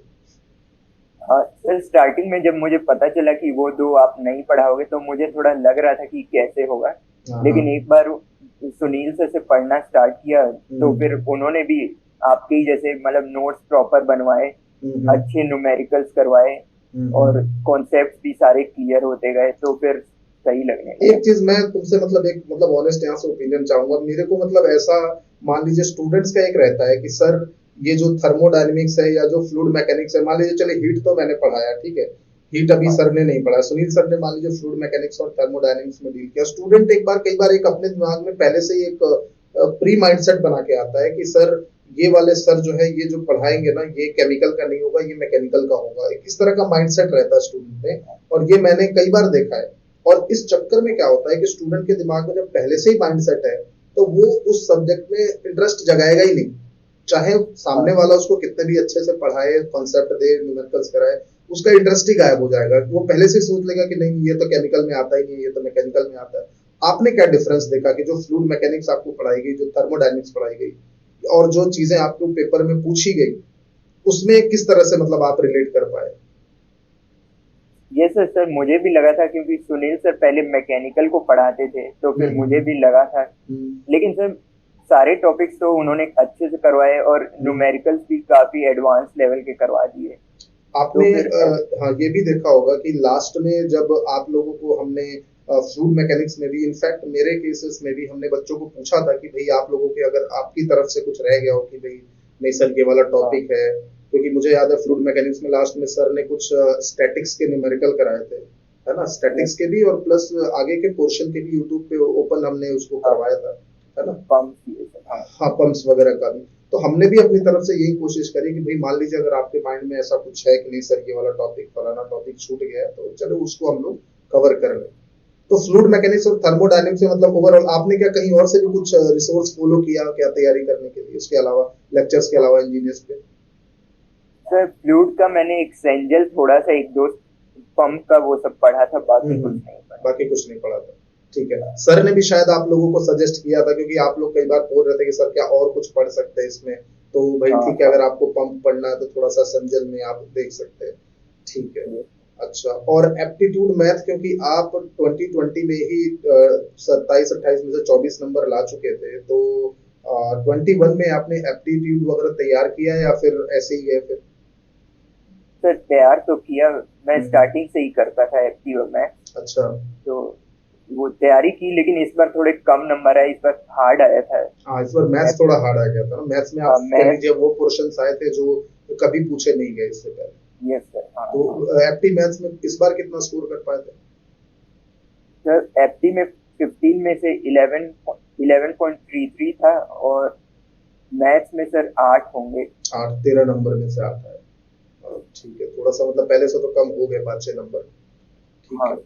हाँ सर, स्टार्टिंग में जब मुझे पता चला कि वो दो आप नहीं पढ़ाओगे, तो मुझे थोड़ा लग रहा था कि कैसे होगा। हाँ हाँ। लेकिन एक बार सुनील सर से पढ़ना स्टार्ट किया, तो फिर हम्म उन्होंने भी आपके ही जैसे मतलब नोट्स प्रॉपर बनवाए, हम्म अच्छे न्यूमेरिकल्स करवाए, और हम्म। कॉन्सेप्ट भी सारे क्लियर होते गए, तो फिर सही लगने लगा। एक चीज मैं तुमसे मतलब एक मतलब ऑनेस्ट यहाँ से ओपिनियन चाहूंगा, मेरे को मतलब ऐसा, मान लीजिए स्टूडेंट्स का एक रहता है कि सर, ये जो थर्मोडायनेमिक्स है या जो फ्लूइड मैकेनिक्स है, मान लीजिए चलिए हीट तो मैंने पढ़ाया, ठीक है, हीट अभी हाँ सर ने नहीं पढ़ा, सुनील सर ने मान लीजिए फ्लूइड मैकेनिक्स और थर्मोडायनेमिक्स में डील किया। स्टूडेंट एक बार, कई बार एक अपने दिमाग में पहले से ही एक प्री माइंडसेट बना के आता है कि सर, ये वाले सर जो है, ये जो पढ़ाएंगे ना, ये केमिकल का नहीं होगा, ये मैकेनिकल का होगा, एक इस तरह का माइंडसेट रहता है स्टूडेंट में। और ये मैंने कई बार देखा है। और इस चक्कर में क्या होता है कि स्टूडेंट के दिमाग में जब पहले से ही माइंडसेट है, तो वो उस सब्जेक्ट में इंटरेस्ट जगाएगा ही नहीं, चाहे सामने हाँ। वाला उसको कितने भी अच्छे से पढ़ाए, कॉन्सेप्ट दे, न्यूमेरिकल्स कराए, उसका इंटरेस्ट ही गायब हो जाएगा। वो पहले से सोच लेगा कि नहीं, ये तो केमिकल में आता ही नहीं, ये तो मैकेनिकल में आता है। आपने क्या डिफरेंस देखा कि जो फ्लूइड मैकेनिक्स आपको पढ़ाई गई, जो थर्मोडायनेमिक्स पढ़ाई गई, और जो चीजें आपको पेपर में पूछी गई, उसमें किस तरह से मतलब आप रिलेट कर पाए? ये सर, मुझे भी लगा था, क्योंकि सुनील सर पहले मैकेनिकल को पढ़ाते थे, तो फिर मुझे भी लगा था। हम्म, लेकिन सर सारे टॉपिक्स तो उन्होंने अच्छे से करवाए, और हम्म। न्यूमेरिकल्स भी काफी एडवांस लेवल के करवा दिए। तो आपने फिर हाँ, ये भी देखा होगा कि लास्ट में जब आप लोगों को हमने फ्लूइड मैकेनिक्स में भी, इनफैक्ट मेरे केसेस में भी, हमने बच्चों को पूछा था कि भाई आप लोगों के, अगर आपकी तरफ से कुछ रह गया हो कि भाई नहीं सर ये वाला हाँ टॉपिक है, क्योंकि मुझे याद है फ्लूइड मैकेनिक्स में लास्ट में सर ने कुछ स्टैटिक्स के न्यूमेरिकल कराए थे, है ना, स्टैटिक्स के भी और प्लस आगे के पोर्शन के भी यूट्यूब पे ओपन हमने उसको करवाया था, है ना। पंप ये सब, हाँ। हाँ, पंप्स वगैरह का भी। तो हमने भी अपनी तरफ से यही कोशिश करी कि भाई मान लीजिए अगर आपके माइंड में ऐसा कुछ है कि नहीं सर ये वाला टॉपिक फलाना टॉपिक छूट गया है तो चलो उसको हम लोग कवर कर लें। तो फ्लूइड मैकेनिक्स और थर्मोडायनेमिक्स में मतलब ओवरऑल आपने क्या कहीं और से भी कुछ रिसोर्स फॉलो किया क्या तैयारी करने के लिए, उसके अलावा लेक्चर्स के अलावा इंजीनियर्स पे? सर फ्लूइड का मैंने एक्सेंजल थोड़ा सा एक दो पंप का वो सब पढ़ा था, बाकी कुछ नहीं पढ़ा। बाकी कुछ नहीं पढ़ा था, ठीक है। सर ने भी शायद आप लोगों को सजेस्ट किया था क्योंकि आप लोग कई बार बोल रहे थे कि सर क्या और कुछ पढ़ सकते हैं इसमें, तो भाई हाँ, ठीक है हाँ। अगर आपको पंप पढ़ना है तो थोड़ा सा संजल में आप देख सकते हैं, ठीक है। अच्छा, और एप्टीट्यूड मैथ क्योंकि आप 2020 में ही 27-28 में से 24 नंबर ला चुके थे, तो 21 में आपने एप्टीट्यूड वगैरह तैयार किया या फिर ऐसे ही है फिर? सर तैयार तो किया, मैं स्टार्टिंग से ही करता था एप्टीट्यूड में। अच्छा, तो वो तैयारी की, लेकिन इस बार थोड़े कम नंबर आए, इस बार हार्ड आया था। हाँ इस बार मैथ्स थोड़ा हार्ड आ गया था ना, मैथ्स में आप कह लीजिए वो पोर्शंस आए थे जो कभी पूछे नहीं गए इससे पहले। यस सर, हाँ। तो एप्टी मैथ्स में इस बार कितना स्कोर कर पाए थे? सर एप्टी में 15 में से 11.33 था, और मैथ्स में सर 8 होंगे। 8, 13 नंबर में से 8 है, ठीक है। थोड़ा सा मतलब पहले से तो कम हो गए 5-6 नंबर, ठीक हाँ। है।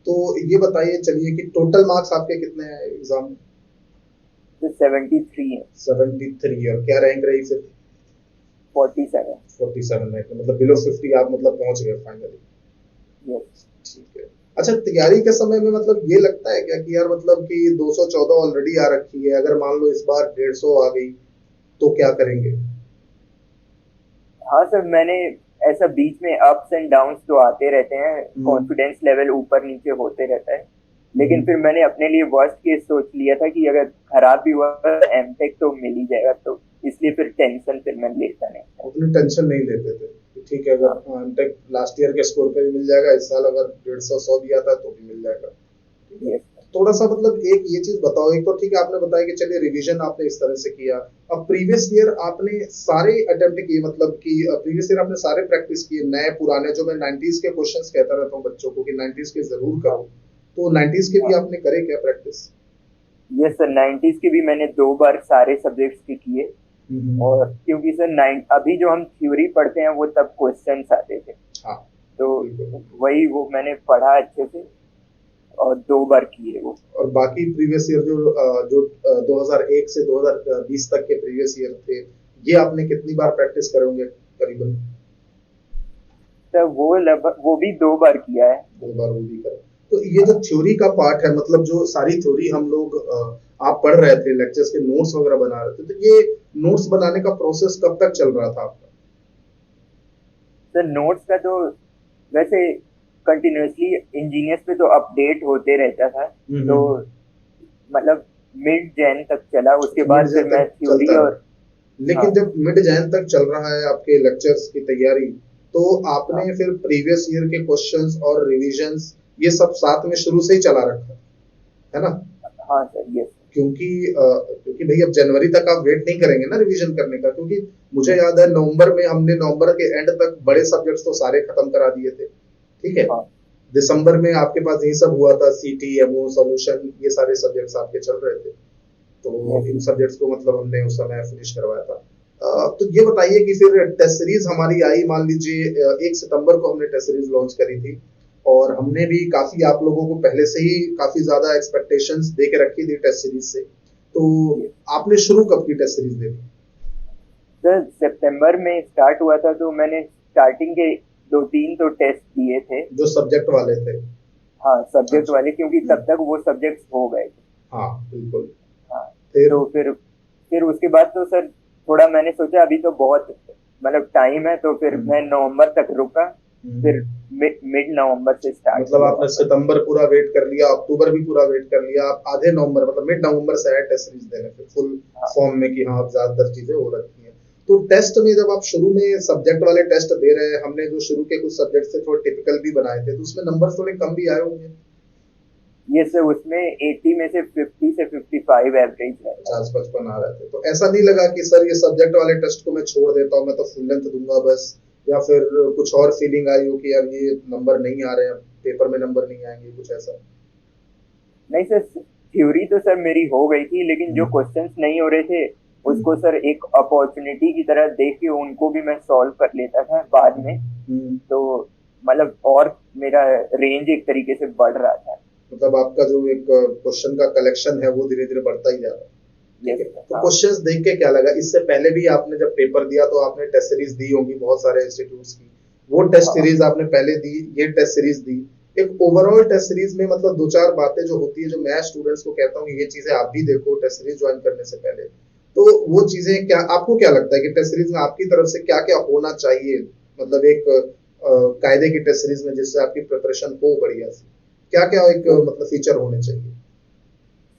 तो ये बताइए चलिए कि टोटल मार्क्स आपके कितने हैं एग्जाम में? तो 73 है। 73, और क्या रैंक रही फिर? 47। 47 रैंक, मतलब बिलो 50 आप मतलब पहुंच गए फाइनली, यस। ठीक है। अच्छा, तैयारी के समय में मतलब ये लगता है क्या कि यार मतलब कि 214 ऑलरेडी आ रखी है, अगर मान लो इस बार 150 आ गई तो क्या करेंगे? हाँ सर, मैंने ऐसा बीच में अप्स एंड डाउन्स तो आते रहते हैं, कॉन्फिडेंस लेवल ऊपर नीचे होते रहता है, लेकिन फिर मैंने अपने लिए वर्स्ट केस सोच लिया था कि अगर खराब भी हुआ एमटेक तो मिल ही जाएगा, तो इसलिए फिर टेंशन फिर मैं लेता नहीं था। उतनी टेंशन नहीं लेते थे कि ठीक है अगर एमटेक लास्ट ईयर के स्कोर पे भी मिल जाएगा, इस साल अगर 150 भी आता है तो भी मिल जाएगा, ठीक है। थोड़ा सा मतलब एक ये चीज बताओ, एक तो ठीक है आपने बताया कि चलिए रिवीजन आपने इस तरह से किया, अब प्रीवियस ईयर आपने सारे अटेम्प्ट किए, मतलब कि प्रीवियस ईयर आपने सारे प्रैक्टिस किए, नए पुराने, जो मैं 90s के क्वेश्चंस कहता रहता हूँ बच्चों को कि 90s के जरूर करो, तो 90s के भी आपने करे क्या प्रैक्टिस? यस सर, 90s के भी मैंने 2 बार सारे सब्जेक्ट्स के किए, और क्योंकि सर अभी जो हम थ्योरी पढ़ते हैं वो तब क्वेश्चंस आते थे, हाँ, तो वही वो मैंने पढ़ा अच्छे से और 2 बार किए वो। और बाकी प्रीवियस ईयर जो 2001 से 2020 तक के प्रीवियस ईयर थे, ये आपने कितनी बार प्रैक्टिस करे होंगे करीबन? सर वो लगभग वो भी 2 बार किया है। 2 बार वो भी करा। तो ये जो थ्योरी का पार्ट है, मतलब जो सारी थ्योरी हम लोग आप पढ़ रहे थे, लेक्चर्स के नोट्स वगैरह बना रहे थे, तो ये नोट्स बनाने का प्रोसेस कब तक चल रहा था आपका? सर नोट्स का तो वैसे कंटिन्यूअसली इंजीनियर्स पे तो अपडेट होते रहता था, तो मतलब मिड जैन तक चला, उसके बाद फिर मैं थ्योरी और लेकिन जब मिड जैन तक चल रहा है आपके लेक्चर्स की तैयारी, तो आपने फिर प्रीवियस ईयर के क्वेश्चंस और रिवीजंस ये सब साथ में शुरू से ही चला रखा है ना? हाँ सर, यस। क्योंकि भाई अब जनवरी तक आप वेट नहीं करेंगे ना रिवीजन करने का, क्योंकि मुझे याद है नवंबर में हमने नवंबर के एंड तक बड़े सब्जेक्ट्स तो सारे खत्म करा दिए थे, ठीक है। हाँ। दिसंबर में आपके पास यही सब हुआ था, सीटी, एमओ, सॉल्यूशन, ये सारे सब्जेक्ट्स आपके चल रहे थे, तो इन सब्जेक्ट्स को मतलब हमने उस समय फिनिश करवाया था। तो ये बताइए कि फिर टेस्ट सीरीज हमारी आई, मान लीजिए 1 सितंबर को हमने टेस्ट सीरीज लॉन्च करी थी, और हमने भी काफी आप लोगों को पहले से ही काफी ज्यादा एक्सपेक्टेशंस दे के रखी थी टेस्ट सीरीज से, तो आपने शुरू कब की टेस्ट सीरीज देनी? सर सितंबर में स्टार्ट हुआ था, तो मैंने स्टार्टिंग के 2-3 तो टेस्ट दिए थे, जो सब्जेक्ट वाले थे। हाँ सब्जेक्ट वाले, क्योंकि तब तक वो सब्जेक्ट्स हो गए थे। हाँ बिल्कुल। हाँ, तो फिर उसके बाद तो सर थोड़ा मैंने सोचा अभी तो बहुत मतलब टाइम है, तो फिर मैं नवंबर तक रुका, फिर मिड नवंबर से स्टार्ट। मतलब आपने सितंबर पूरा वेट कर लिया, अक्टूबर भी पूरा वेट कर लिया, आप आधे नवंबर मतलब मिड नवंबर से आए टेस्ट सीरीज देने फिर फुल फॉर्म में कि हाँ अब ज्यादातर चीजें हो रखी हैं। तो टेस्ट में जब आप शुरू में सब्जेक्ट वाले टेस्ट दे रहे हैं, हमने जो शुरू के कुछ सब्जेक्ट से थोड़े टिपिकल भी बनाए थे, तो उसमें नंबर थोड़े कम भी आए होंगे? ये सर उसमें 80 में से 50 से 55 एवरेज है, 50-55 आ रहे थे। तो ऐसा नहीं लगा कि सर ये सब्जेक्ट वाले टेस्ट को मैं छोड़ देता हूँ, मैं तो फुल लेंथ दूंगा बस, या फिर कुछ और फीलिंग आई हो कि यार ये नंबर नहीं आ रहे हैं? पेपर में नंबर नहीं आएंगे, कुछ ऐसा? नहीं सर, थ्योरी तो सर मेरी हो गई थी, लेकिन जो क्वेश्चंस नहीं हो रहे थे उसको सर एक अपॉर्चुनिटी की तरह देख के उनको भी मैं सॉल्व कर लेता था बाद में। तो मतलब और मेरा रेंज एक तरीके से बढ़ रहा था। मतलब आपका जो एक क्वेश्चन का कलेक्शन है वो धीरे धीरे बढ़ता ही जा रहा है। ठीक है, तो क्वेश्चंस देख के क्या लगा? इससे पहले भी आपने जब पेपर दिया तो आपने टेस्ट सीरीज दी होंगी बहुत सारे इंस्टीट्यूट्स की, वो टेस्ट सीरीज आपने पहले दी, ये टेस्ट सीरीज दी। एक ओवरऑल टेस्ट सीरीज में मतलब दो चार बातें जो होती है, जो मैं स्टूडेंट्स को कहता हूँ ये चीजें आप भी देखो टेस्ट सीरीज ज्वाइन करने से पहले, तो वो चीजें क्या आपको क्या लगता है कि टेस्ट सीरीज में आपकी तरफ से क्या क्या होना चाहिए? मतलब एक कायदे की टेस्ट सीरीज में जिससे आपकी प्रिपरेशन हो बढ़िया से, क्या क्या एक मतलब फीचर होने चाहिए?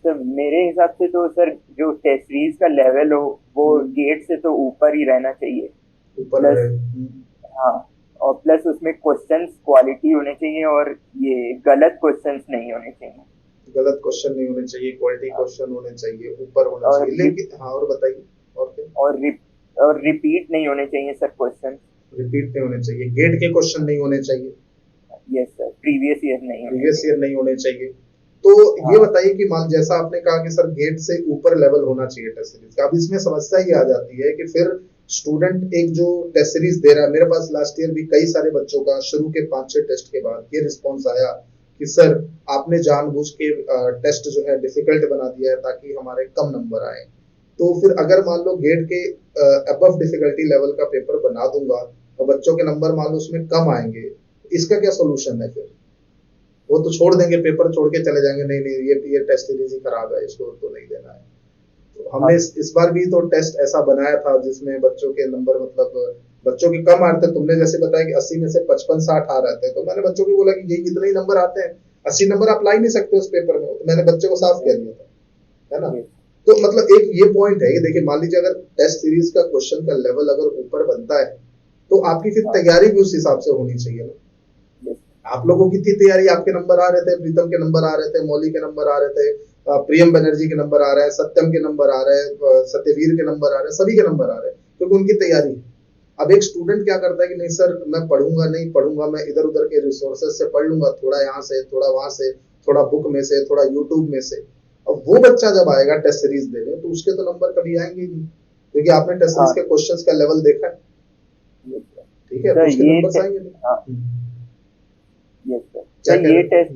सर मेरे हिसाब से तो सर जो टेस्ट सीरीज का लेवल हो वो गेट से तो ऊपर ही रहना चाहिए, ऊपर है। हाँ, और प्लस उसमें क्वेश्चंस क्वालिटी होने चाहिए और ये गलत क्वेश्चंस नहीं होने चाहिए। गलत क्वेश्चन नहीं होने चाहिए, क्वालिटी क्वेश्चन होने चाहिए, ऊपर होना चाहिए। लेकिन हाँ, और बताइए और क्या? और रिपीट नहीं होने चाहिए सर क्वेश्चन। रिपीट नहीं होने चाहिए, गेट के क्वेश्चन नहीं होने चाहिए। यस सर, प्रीवियस ईयर नहीं होने चाहिए। तो ये बताइए कि मान जैसा आपने कहा कि सर गेट से ऊपर लेवल होना चाहिए टेस्ट सीरीज का, अब इसमें समस्या ये आ जाती है कि फिर स्टूडेंट एक जो टेस्ट सीरीज दे रहा है, मेरे पास लास्ट ईयर भी कई सारे बच्चों का शुरू के 5-6 टेस्ट के बाद ये रिस्पॉन्स आया कि सर आपने जानबूझ के टेस्ट जो है डिफिकल्ट बना दिया है ताकि हमारे कम नंबर आए। तो फिर अगर मान लो गेट के अबव डिफिकल्टी लेवल का पेपर बना दूंगा और बच्चों के नंबर मान लो उसमें कम आएंगे, इसका क्या सोल्यूशन है? फिर वो तो छोड़ देंगे, पेपर छोड़ के चले जाएंगे, नहीं नहीं ये टेस्ट सीरीज ही खराब है, इसको तो नहीं देना है। तो हमने इस बार भी तो टेस्ट ऐसा बनाया था जिसमें बच्चों के नंबर मतलब बच्चों के कम आ रहे थे। तुमने जैसे बताया कि 80 में से 55-60 आ रहे थे, तो मैंने बच्चों को बोला कि ये इतने ही नंबर आते हैं, 80 नंबर आप ला ही नहीं सकते उस पेपर में। तो मैंने बच्चे को साफ कह दिया था, है ना? तो मतलब एक ये पॉइंट है कि देखिए मान लीजिए अगर टेस्ट सीरीज का क्वेश्चन का लेवल अगर ऊपर बनता है तो आपकी फिर तैयारी भी उस हिसाब से होनी चाहिए ना। आप लोगों की थी तैयारी, आपके नंबर आ रहे थे, प्रीतम के नंबर आ रहे थे, मौली के नंबर आ रहे थे, प्रियम बनर्जी के नंबर आ रहे हैं, सत्यम के नंबर आ रहे हैं, सत्यवीर के नंबर आ रहे हैं, सभी के नंबर आ रहे हैं क्योंकि उनकी तैयारी। अब एक स्टूडेंट क्या करता है कि नहीं सर मैं पढ़ूंगा नहीं पढ़ूंगा, मैं इधर उधर के रिसोर्सेज से पढ़ लूंगा, थोड़ा यहाँ से थोड़ा वहां से, थोड़ा बुक में से, थोड़ा यूट्यूब में से। अब वो बच्चा जब आएगा टेस्ट सीरीज देने तो उसके तो नंबर कभी आएंगे नहीं, क्योंकि आपने टेस्ट सीरीज के क्वेश्चंस का लेवल देखा है। ठीक है, तो उसके नंबर आएंगे नहीं। ये टेस्ट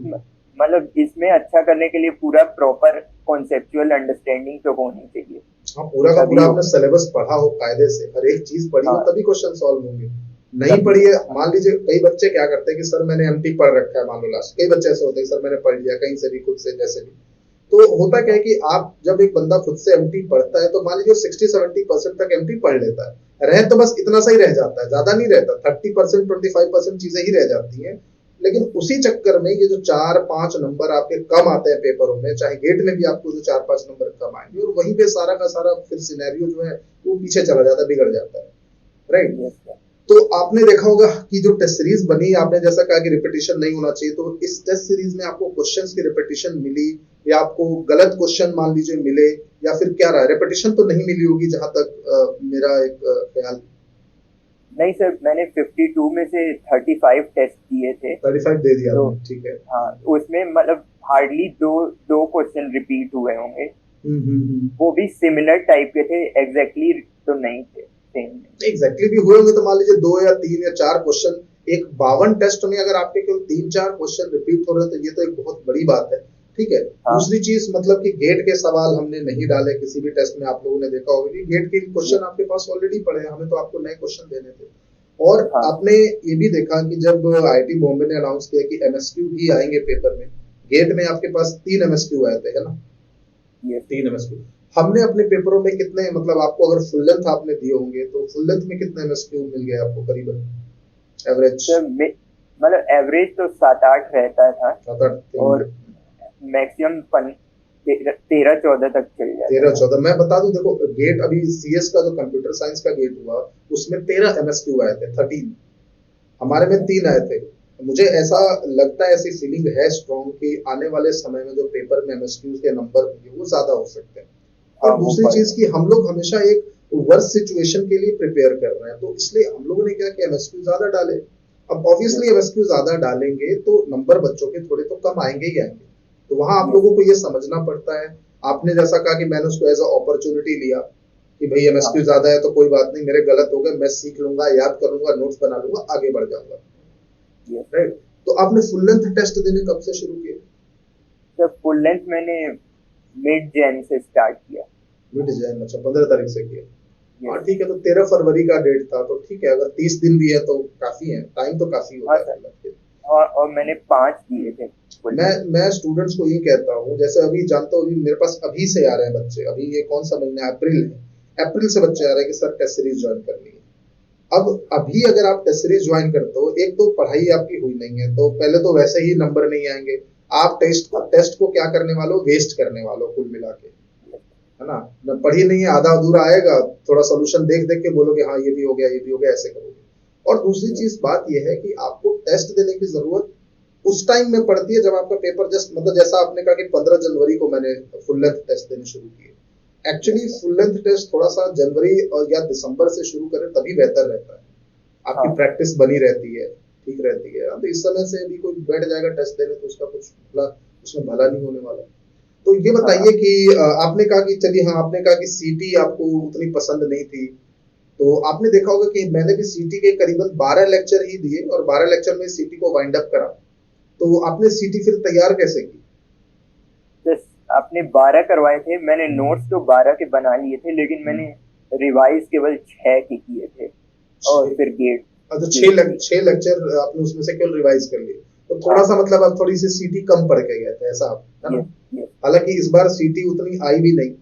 मतलब इसमें अच्छा करने के लिए पूरा प्रॉपर कॉन्सेप्चुअल अंडरस्टैंडिंग तो होनी चाहिए। हाँ, पूरा का पूरा आपने सिलेबस पढ़ा हो, कायदे से हर एक चीज पढ़ी हो, तभी क्वेश्चन सॉल्व होंगे। नहीं पढ़ी है, मान लीजिए कई बच्चे क्या करते हैं कि सर मैंने एमटी पढ़ रखा है, मान लो लास्ट कई बच्चे ऐसे होते हैं सर मैंने पढ़ लिया कहीं से भी, खुद से, जैसे भी। तो होता क्या है कि आप जब एक बंदा खुद से एमटी पढ़ता है तो मान लीजिए 60-70% तक एमटी पढ़ लेता है, रह तो बस इतना सा ही रह जाता है, ज्यादा नहीं रहता, 30% 25% चीजें ही रह जाती हैं। लेकिन उसी चक्कर में ये जो 4-5 नंबर आपके कम आते हैं पेपरों में, चाहे गेट में भी आपको जो 4-5 नंबर कम आएंगे, और वहीं पे सारा का सारा फिर सिनेरियो जो है वो पीछे चला जाता है, बिगड़ जाता है, राइट? तो आपने देखा होगा कि जो टेस्ट सीरीज बनी, आपने जैसा कहा कि रिपीटिशन नहीं होना चाहिए, तो इस टेस्ट सीरीज में आपको क्वेश्चंस की रिपीटिशन मिली या आपको गलत क्वेश्चन मान लीजिए मिले, या फिर क्या रहा? रिपीटिशन तो नहीं मिली होगी जहां तक मेरा एक ख्याल। नहीं सर, मैंने 52 में से 35 टेस्ट किए थे। 35 दे दिया, तो ठीक है। हाँ, उसमें मतलब हार्डली दो क्वेश्चन रिपीट हुए होंगे। वो भी सिमिलर टाइप के थे, एग्जैक्टली तो नहीं थे, सेम एग्जैक्टली भी हुए होंगे तो मान लीजिए 2 या 3 या 4 क्वेश्चन एक 52 टेस्ट में अगर आपके केवल 3-4 क्वेश्चन रिपीट हो रहे हैं तो ये तो एक बहुत बड़ी बात है। ठीक है। दूसरी चीज मतलब कि गेट के सवाल हमने नहीं डाले किसी भी टेस्ट में, आप लोगों ने देखा होगा कि गेट के क्वेश्चन आपके पास ऑलरेडी पड़े हैं, हमें तो आपको नए क्वेश्चन देने थे। और आपने ये भी देखा कि जब आईआईटी बॉम्बे ने अनाउंस किया कि एमएसक्यू भी आएंगे पेपर में, गेट में आपके पास 3 एमएसक्यू आए थे, है ना? ये 3 एमएसक्यू हमने अपने पेपरों में कितने, मतलब आपको अगर फुल लेंथ आपने दिए होंगे तो फुल लेंथ में कितने एमएसक्यू मिल गए आपको करीबन एवरेज? मतलब एवरेज तो 7-8 रहता था, 7-8 और मैक्सिमम 13-14 तक चल जाता। 13-14 मैं बता दूं, देखो गेट अभी सीएस का जो कंप्यूटर साइंस का गेट हुआ उसमें 13 एमएसक्यू आए थे, 13 हमारे में 3 आए थे। मुझे ऐसा लगता है, ऐसी फीलिंग है स्ट्रॉन्ग कि आने वाले समय में जो पेपर में एमएसक्यू के नंबर होंगे वो ज्यादा हो सकते हैं। और दूसरी चीज की हम लोग हमेशा एक वर्स्ट सिचुएशन के लिए प्रिपेयर कर रहे हैं, तो इसलिए हम लोगों ने क्या किया, एमएसक्यू ज्यादा डाले। अब ऑब्वियसली एमएसक्यू ज्यादा डालेंगे तो नंबर बच्चों के थोड़े तो कम आएंगे ही आएंगे, तो वहां आप यस लोगों को ये समझना पड़ता है। आपने जैसा कहा कि मैंने उसको एज अ अपॉर्चुनिटी लिया कि भाई हाँ एमएसक्यू ज्यादा है तो कोई बात नहीं, मेरे गलत हो गए, मैं सीख लूंगा, याद कर लूंगा, नोट्स बना लूंगा, आगे बढ़ जाऊंगा, यस। राइट। तो आपने फुल लेंथ टेस्ट देने कब से शुरू किए? सर फुल लेंथ मैंने मिड जैन से स्टार्ट किया। मिड जैन, अच्छा 15 तारीख से किया। यस। हाँ ठीक है, तो 13 फरवरी का डेट था, तो ठीक है, अगर 30 दिन भी है तो काफी है, टाइम तो काफी हाँ होता है सर। फुल लेंथ के। और मैंने 5 दिए थे फुल मैं लेंथ। मैं स्टूडेंट्स को ये कहता हूँ, जैसे अभी जानता हूँ, अभी मेरे पास अभी से आ रहे हैं बच्चे, अभी ये कौन सा महीना है, अप्रैल है, अप्रैल से बच्चे आ रहे हैं कि सर टेस्ट सीरीज ज्वाइन करनी है। अब अभी अगर आप टेस्ट सीरीज ज्वाइन करते हो, एक तो पढ़ाई आपकी हुई नहीं है, तो पहले तो वैसे ही नंबर नहीं आएंगे, आप टेस्ट को क्या करने वालों, वेस्ट करने वालों कुल मिला के, है ना। न पढ़ी नहीं है, आधा अधूरा आएगा, थोड़ा सोल्यूशन देख देख के बोलोगे हाँ ये भी हो गया, ये भी हो गया, ऐसे करोगे। और दूसरी चीज बात यह है कि आपको टेस्ट देने की जरूरत उस टाइम में पड़ती है जब आपका पेपर जस्ट, मतलब जैसा आपने कहा कि 15 जनवरी को मैंने फुल लेंथ टेस्ट देने शुरू किए। एक्चुअली फुल लेंथ टेस्ट थोड़ा सा जनवरी और या दिसंबर से शुरू करें तभी बेहतर रहता है, आपकी हाँ प्रैक्टिस बनी रहती है, ठीक रहती है। अब इस समय से भी कोई बैठ जाएगा टेस्ट देने तो उसका कुछ भला, उसमें भला नहीं होने वाला। तो ये हाँ बताइए कि आपने कहा कि चलिए, हाँ आपने कहा कि सीटी आपको उतनी पसंद नहीं थी, तो आपने देखा होगा कि मैंने भी सीटी के करीबन 12 लेक्चर ही दिए और 12 लेक्चर में सीटी को वाइंड अप करा। तो आपने सीटी फिर तैयार कैसे की? बस आपने 12 करवाए थे, मैंने हम्म, नोट्स तो 12 के बना लिए थे, लेकिन मैंने हम्म, रिवाइज केवल 6 के किए थे। और छः। फिर गेट अच्छा, गेट के। 6 लेक्चर आपने उसमें से केवल रिवाइज कर लिए, तो थोड़ा हाँ सा मतलब आप थोड़ी सी सीटी कम पढ़ के गए थे, ऐसा आप, है ना। Yes yes. हालांकि इस बार सीटी उतनी आई भी नहीं,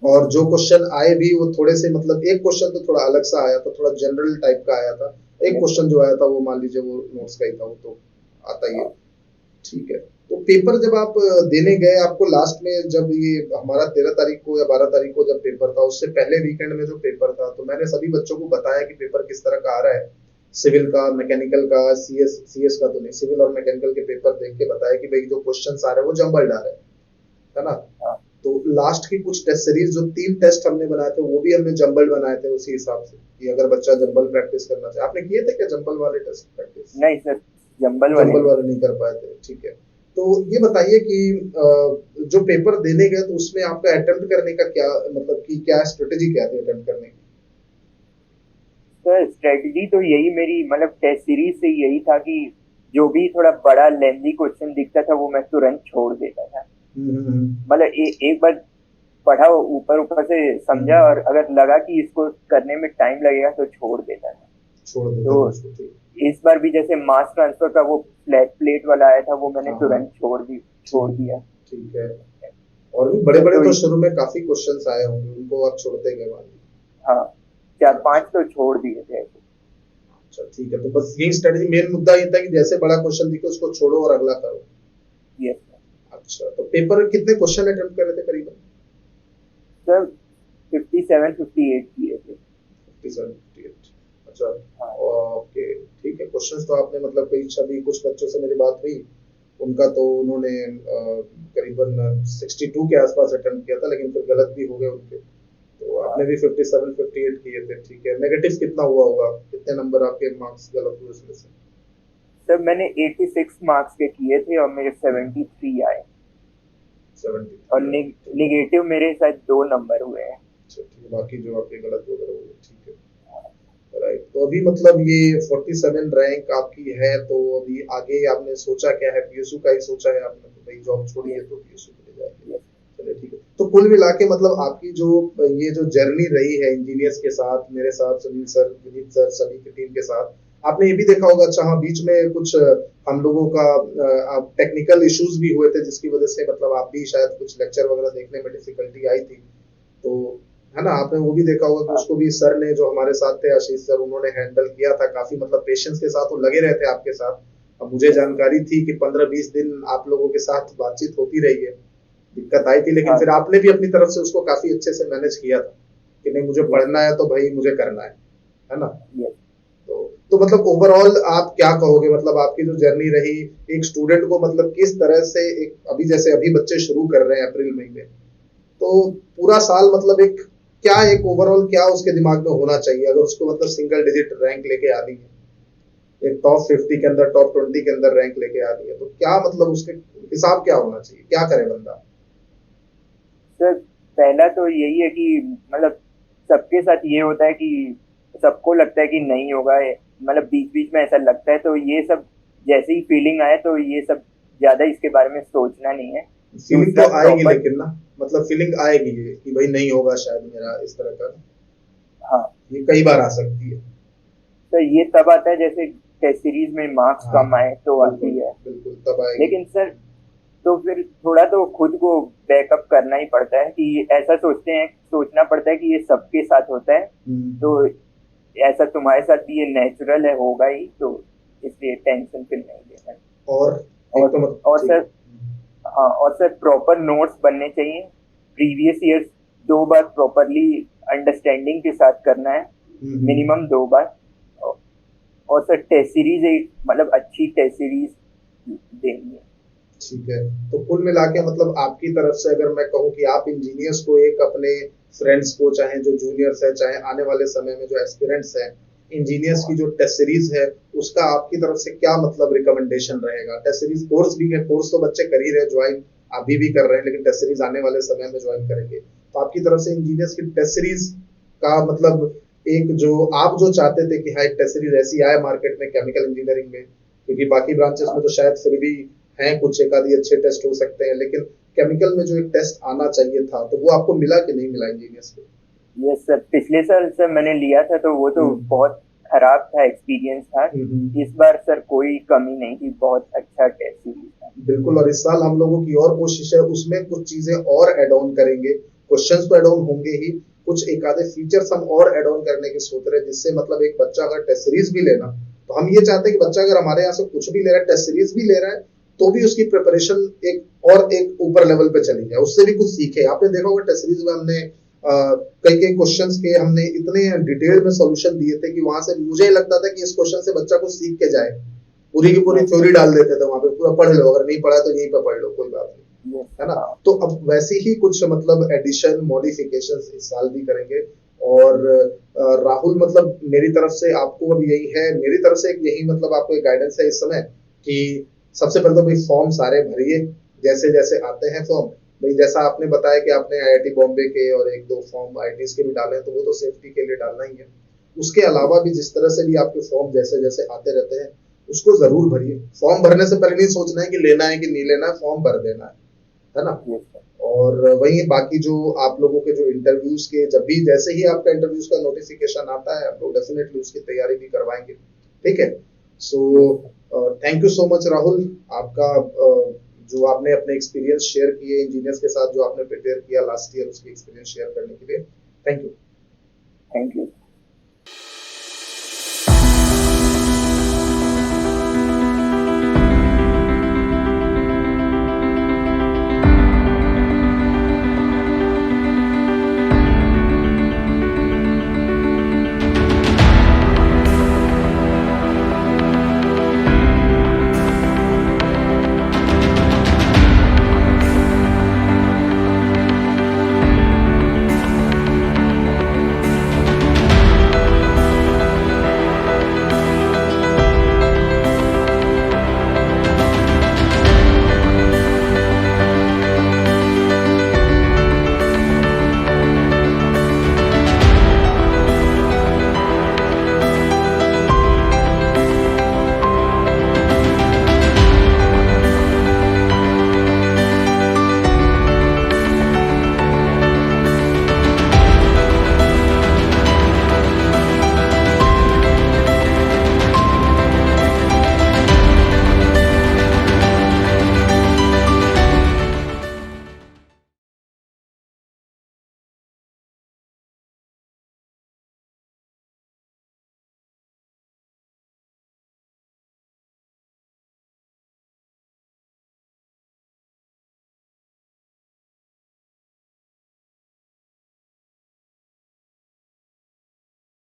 और जो क्वेश्चन आए भी वो थोड़े से, मतलब एक क्वेश्चन तो थोड़ा अलग सा आया था, थोड़ा जनरल टाइप का आया था। एक यस क्वेश्चन जो आया था वो मान लीजिए वो नोट्स का ही था, वो तो आता ही है। हाँ ठीक है। तो पेपर जब आप देने गए, आपको लास्ट में जब ये हमारा 13 तारीख को या 12 तारीख को जब पेपर था, उससे पहले वीकेंड में जो पेपर था, तो मैंने सभी बच्चों को बताया कि पेपर किस तरह का आ रहा है, सिविल का, मैकेनिकल का, सीएस का तो नहीं, सिविल और मैकेनिकल के पेपर देख के बताया कि भाई जो क्वेश्चंस आ रहे हैं वो जंबल आ रहे हैं, है ना। हाँ। तो लास्ट की कुछ टेस्ट सीरीज जो 3 टेस्ट हमने बनाए थे वो भी हमने जंबल बनाए थे उसी हिसाब से, कि अगर बच्चा जंबल प्रैक्टिस करना चाहे। आपने किए थे क्या जंबल वाले टेस्ट प्रैक्टिस? नहीं सर, जंबल वाले जंबल नहीं। वाले नहीं कर पाए थे, ठीक है। तो ये बताइए कि जो पेपर देने गए तो उसमें आपका अटेम्प्ट करने का क्या, मतलब कि क्या स्ट्रेटेजी क्या थी अटेम्प्ट करने की? सर स्ट्रेटजी तो यही मेरी, मतलब टेस्ट सीरीज से यही था कि जो भी थोड़ा बड़ा लेंदी क्वेश्चन दिखता था वो मैं तुरंत छोड़ देता था। हम्म, मतलब एक बार पढ़ा, ऊपर ऊपर से समझा, हम्म, और अगर लगा कि इसको करने में टाइम लगेगा तो छोड़ देता था। छोड़ देते तो थे उसको, ठीक। इस बार भी जैसे मास ट्रांसफर का वो फ्लैट प्लेट वाला आया था, वो मैंने हाँ हाँ, तुरंत छोड़ ठीक, दिया। ठीक है। और भी बड़े बड़े तो तो शुरू में काफी क्वेश्चंस आए होंगे, उनको आप छोड़ते गए मान लीजिए। हाँ, 4-5 अच्छा, तो छोड़ दिए थे ऐसे। अच्छा ठीक है, तो बस यही स्ट्रेटेजी, मेन मुद्दा ये था कि जैसे बड़ा क्वेश्चन दिखे उसको छोड़ो और अगला करो। यस अच्छा, तो पेपर कितने क्वेश्चन अटेम्प्ट करे थे करीबन? सर, 57-58 किए थे। 57, 58, अच्छा। हाँ ओके, ठीक है। क्वेश्चंस तो आपने मतलब कई, सभी कुछ बच्चों से मेरी बात हुई, उनका तो उन्होंने करीबन 62 के आसपास अटेम्प्ट किया था, लेकिन फिर गलत भी हो गए उनके। तो हाँ। आपने भी 57, 58 किए थे, ठीक है। नेगेटिव कितना हुआ होगा, कितने नंबर आपके मार्क्स गलत हुए उसमें से? सर मैंने 86 मार्क्स के किए थे और मेरे 73 आए। और 73 आए, ठीक है। निगेटिव मेरे शायद 2 नंबर हुए हैं। अच्छा ठीक है, बाकी जो आपके गलत वगैरह हुए, ठीक है, राइट। तो अभी मतलब ये 47 रैंक आपकी है, तो अभी आगे आपने सोचा क्या है? पीएसयू का ही सोचा है आपने, तो भाई जॉब छोड़ी है यस तो पीएसयू के लिए जाएंगे। यस। चलिए ठीक है। तो कुल मिला के मतलब आपकी जो ये जो जर्नी रही है इंजीनियर्स के साथ, मेरे साथ, सुनील सर, विनीत सर, सभी की टीम के साथ, आपने ये भी देखा होगा, अच्छा हाँ, बीच में कुछ हम लोगों का टेक्निकल इश्यूज भी हुए थे, जिसकी वजह से मतलब आप भी शायद कुछ लेक्चर वगैरह देखने में डिफिकल्टी आई थी, तो है ना। आपने वो भी देखा होगा कि हाँ उसको भी सर ने, जो हमारे साथ थे आशीष सर, उन्होंने हैंडल किया था काफी, मतलब पेशेंस के साथ वो लगे रहते हैं आपके साथ। अब मुझे यस जानकारी थी कि 15-20 दिन आप लोगों के साथ बातचीत होती रही है, दिक्कत आई थी, लेकिन हाँ फिर आपने भी अपनी तरफ से उसको काफी अच्छे से मैनेज किया था कि नहीं, मुझे यस पढ़ना है तो भाई मुझे करना है ना। यस। तो मतलब ओवरऑल आप क्या कहोगे, मतलब आपकी जो जर्नी रही एक स्टूडेंट को, मतलब किस तरह से, एक अभी जैसे अभी बच्चे शुरू कर रहे हैं अप्रैल मई में, तो पूरा साल मतलब एक क्या, एक ओवरऑल क्या उसके दिमाग में होना चाहिए अगर उसको मतलब सिंगल डिजिट रैंक लेके आनी है? एक टॉप 50 के अंदर, टॉप 20 के अंदर रैंक लेके आ रही है, तो क्या मतलब उसके हिसाब क्या होना चाहिए, क्या करे बंदा? सर पहला तो यही है कि मतलब सबके साथ ये होता है कि सबको लगता है कि नहीं होगा, मतलब बीच बीच में ऐसा लगता है, तो ये सब जैसे ही फीलिंग आए तो ये सब ज्यादा इसके बारे में सोचना नहीं है। फीलिंग दूसरा तो आएगी प्रॉपर, लेकिन ना, मतलब फीलिंग आएगी ये कि भाई नहीं होगा शायद मेरा, इस तरह का हाँ ये कई बार आ सकती है। सर ये तब आता है जैसे टेस्ट सीरीज में मार्क्स हाँ कम आए तो बिल्कुल, आती है। बिल्कुल तब आएगी। लेकिन सर तो फिर थोड़ा तो खुद को बैकअप करना ही पड़ता है कि ऐसा सोचना पड़ता है कि ये सबके साथ होता है, तो हम्म। ऐसा तुम्हारे साथ भी ये नेचुरल है, होगा ही, तो इसलिए टेंशन फिर नहीं लेना है। और एक तो और मतलब और ठीक है। सर, हाँ और सर प्रॉपर नोट्स बनने चाहिए, प्रीवियस ईयर्स 2 बार प्रॉपरली अंडरस्टैंडिंग के साथ करना है, हम्म। मिनिमम 2 बार। और सर टेस्ट सीरीज एक मतलब अच्छी टेस्ट सीरीज देनी है। ठीक है, तो कुल मिला के मतलब आपकी तरफ से अगर मैं कहूँ कि आप इंजीनियर्स को, एक अपने फ्रेंड्स को, चाहे जो जूनियर्स है, चाहे आने वाले समय में जो एस्पिरेंट्स हैं, इंजीनियर्स की जो टेस्ट सीरीज है, उसका आपकी तरफ से क्या मतलब रिकमेंडेशन रहेगा? टेस्ट सीरीज कोर्स भी है, कोर्स तो बच्चे कर ही रहे, ज्वाइन अभी भी कर रहे हैं, लेकिन टेस्ट सीरीज आने वाले समय में ज्वाइन करेंगे, तो आपकी तरफ से इंजीनियर्स की टेस्ट सीरीज का मतलब, एक जो आप जो चाहते थे कि हाँ एक टेस्ट सीरीज ऐसी आए मार्केट में केमिकल इंजीनियरिंग में, क्योंकि बाकी ब्रांचेस में हाँ तो शायद फिर भी हैं, कुछ एक आधी अच्छे टेस्ट हो सकते हैं, लेकिन केमिकल में जो एक टेस्ट आना चाहिए था, तो वो आपको मिला कि नहीं मिला इंजीनियर्स को? ये सर पिछले साल सर मैंने लिया था तो वो तो हम्म। बहुत खराब था, एक्सपीरियंस था। हम्म। इस बार सर कोई कमी नहीं थी, बहुत अच्छा टेस्ट सीरीज था। बिल्कुल, और इस साल हम लोगों की और कोशिश है, उसमें कुछ चीजें और ऐड ऑन करेंगे, क्वेश्चंस तो ऐड ऑन होंगे ही, कुछ एक आधे फीचर्स हम और ऐड ऑन करने की सोच रहे हैं, जिससे मतलब एक बच्चा अगर टेस्ट सीरीज भी लेना, तो हम ये चाहते हैं कि बच्चा अगर हमारे यहाँ से कुछ भी ले रहा है, टेस्ट सीरीज भी ले रहा है, तो भी उसकी प्रिपरेशन एक ऊपर लेवल पे चली जाए, उससे भी कुछ सीखे। आपने देखा होगा टेस्ट सीरीज में हमने कई कई क्वेश्चंस के हमने इतने डिटेल में सॉल्यूशन दिए थे कि वहां से मुझे लगता था कि इस क्वेश्चन से बच्चा कुछ सीख के जाए, पूरी की पूरी यस सर। थ्योरी डाल देते थे वहां पे, पूरा पढ़ लो, अगर नहीं पढ़ा तो यहीं पे पढ़ लो, कोई बात नहीं, यस है ना? हाँ। तो अब वैसे ही कुछ मतलब एडिशन मॉडिफिकेशन इस साल भी करेंगे। और राहुल, मतलब मेरी तरफ से आपको अब यही है, मेरी तरफ से एक यही मतलब आपको एक गाइडेंस है इस समय कि सबसे पहले तो भाई फॉर्म सारे भरिए, जैसे जैसे आते हैं फॉर्म। भाई जैसा आपने बताया कि आपने आईआईटी बॉम्बे के और एक दो फॉर्म आईआईटीज के भी डाले हैं, तो वो तो सेफ्टी के लिए डालना ही है। उसके अलावा भी जिस तरह से भी आपके फॉर्म जैसे जैसे आते रहते हैं, उसको जरूर भरिए। फॉर्म भरने से पहले नहीं सोचना है कि लेना है कि नहीं लेना है, फॉर्म भर देना है ना? Yes sir. और वही बाकी जो आप लोगों के जो इंटरव्यूज के, जब भी जैसे ही आपका इंटरव्यूज का नोटिफिकेशन आता है, हम लोग डेफिनेटली उसकी तैयारी भी करवाएंगे, ठीक है? So yes sir. Thank you so much Rahul, आपका जो आपने अपने एक्सपीरियंस शेयर किए इंजीनियर्स के साथ, जो आपने प्रिपेयर किया लास्ट ईयर, उसके एक्सपीरियंस शेयर करने के लिए थैंक यू। Thank you.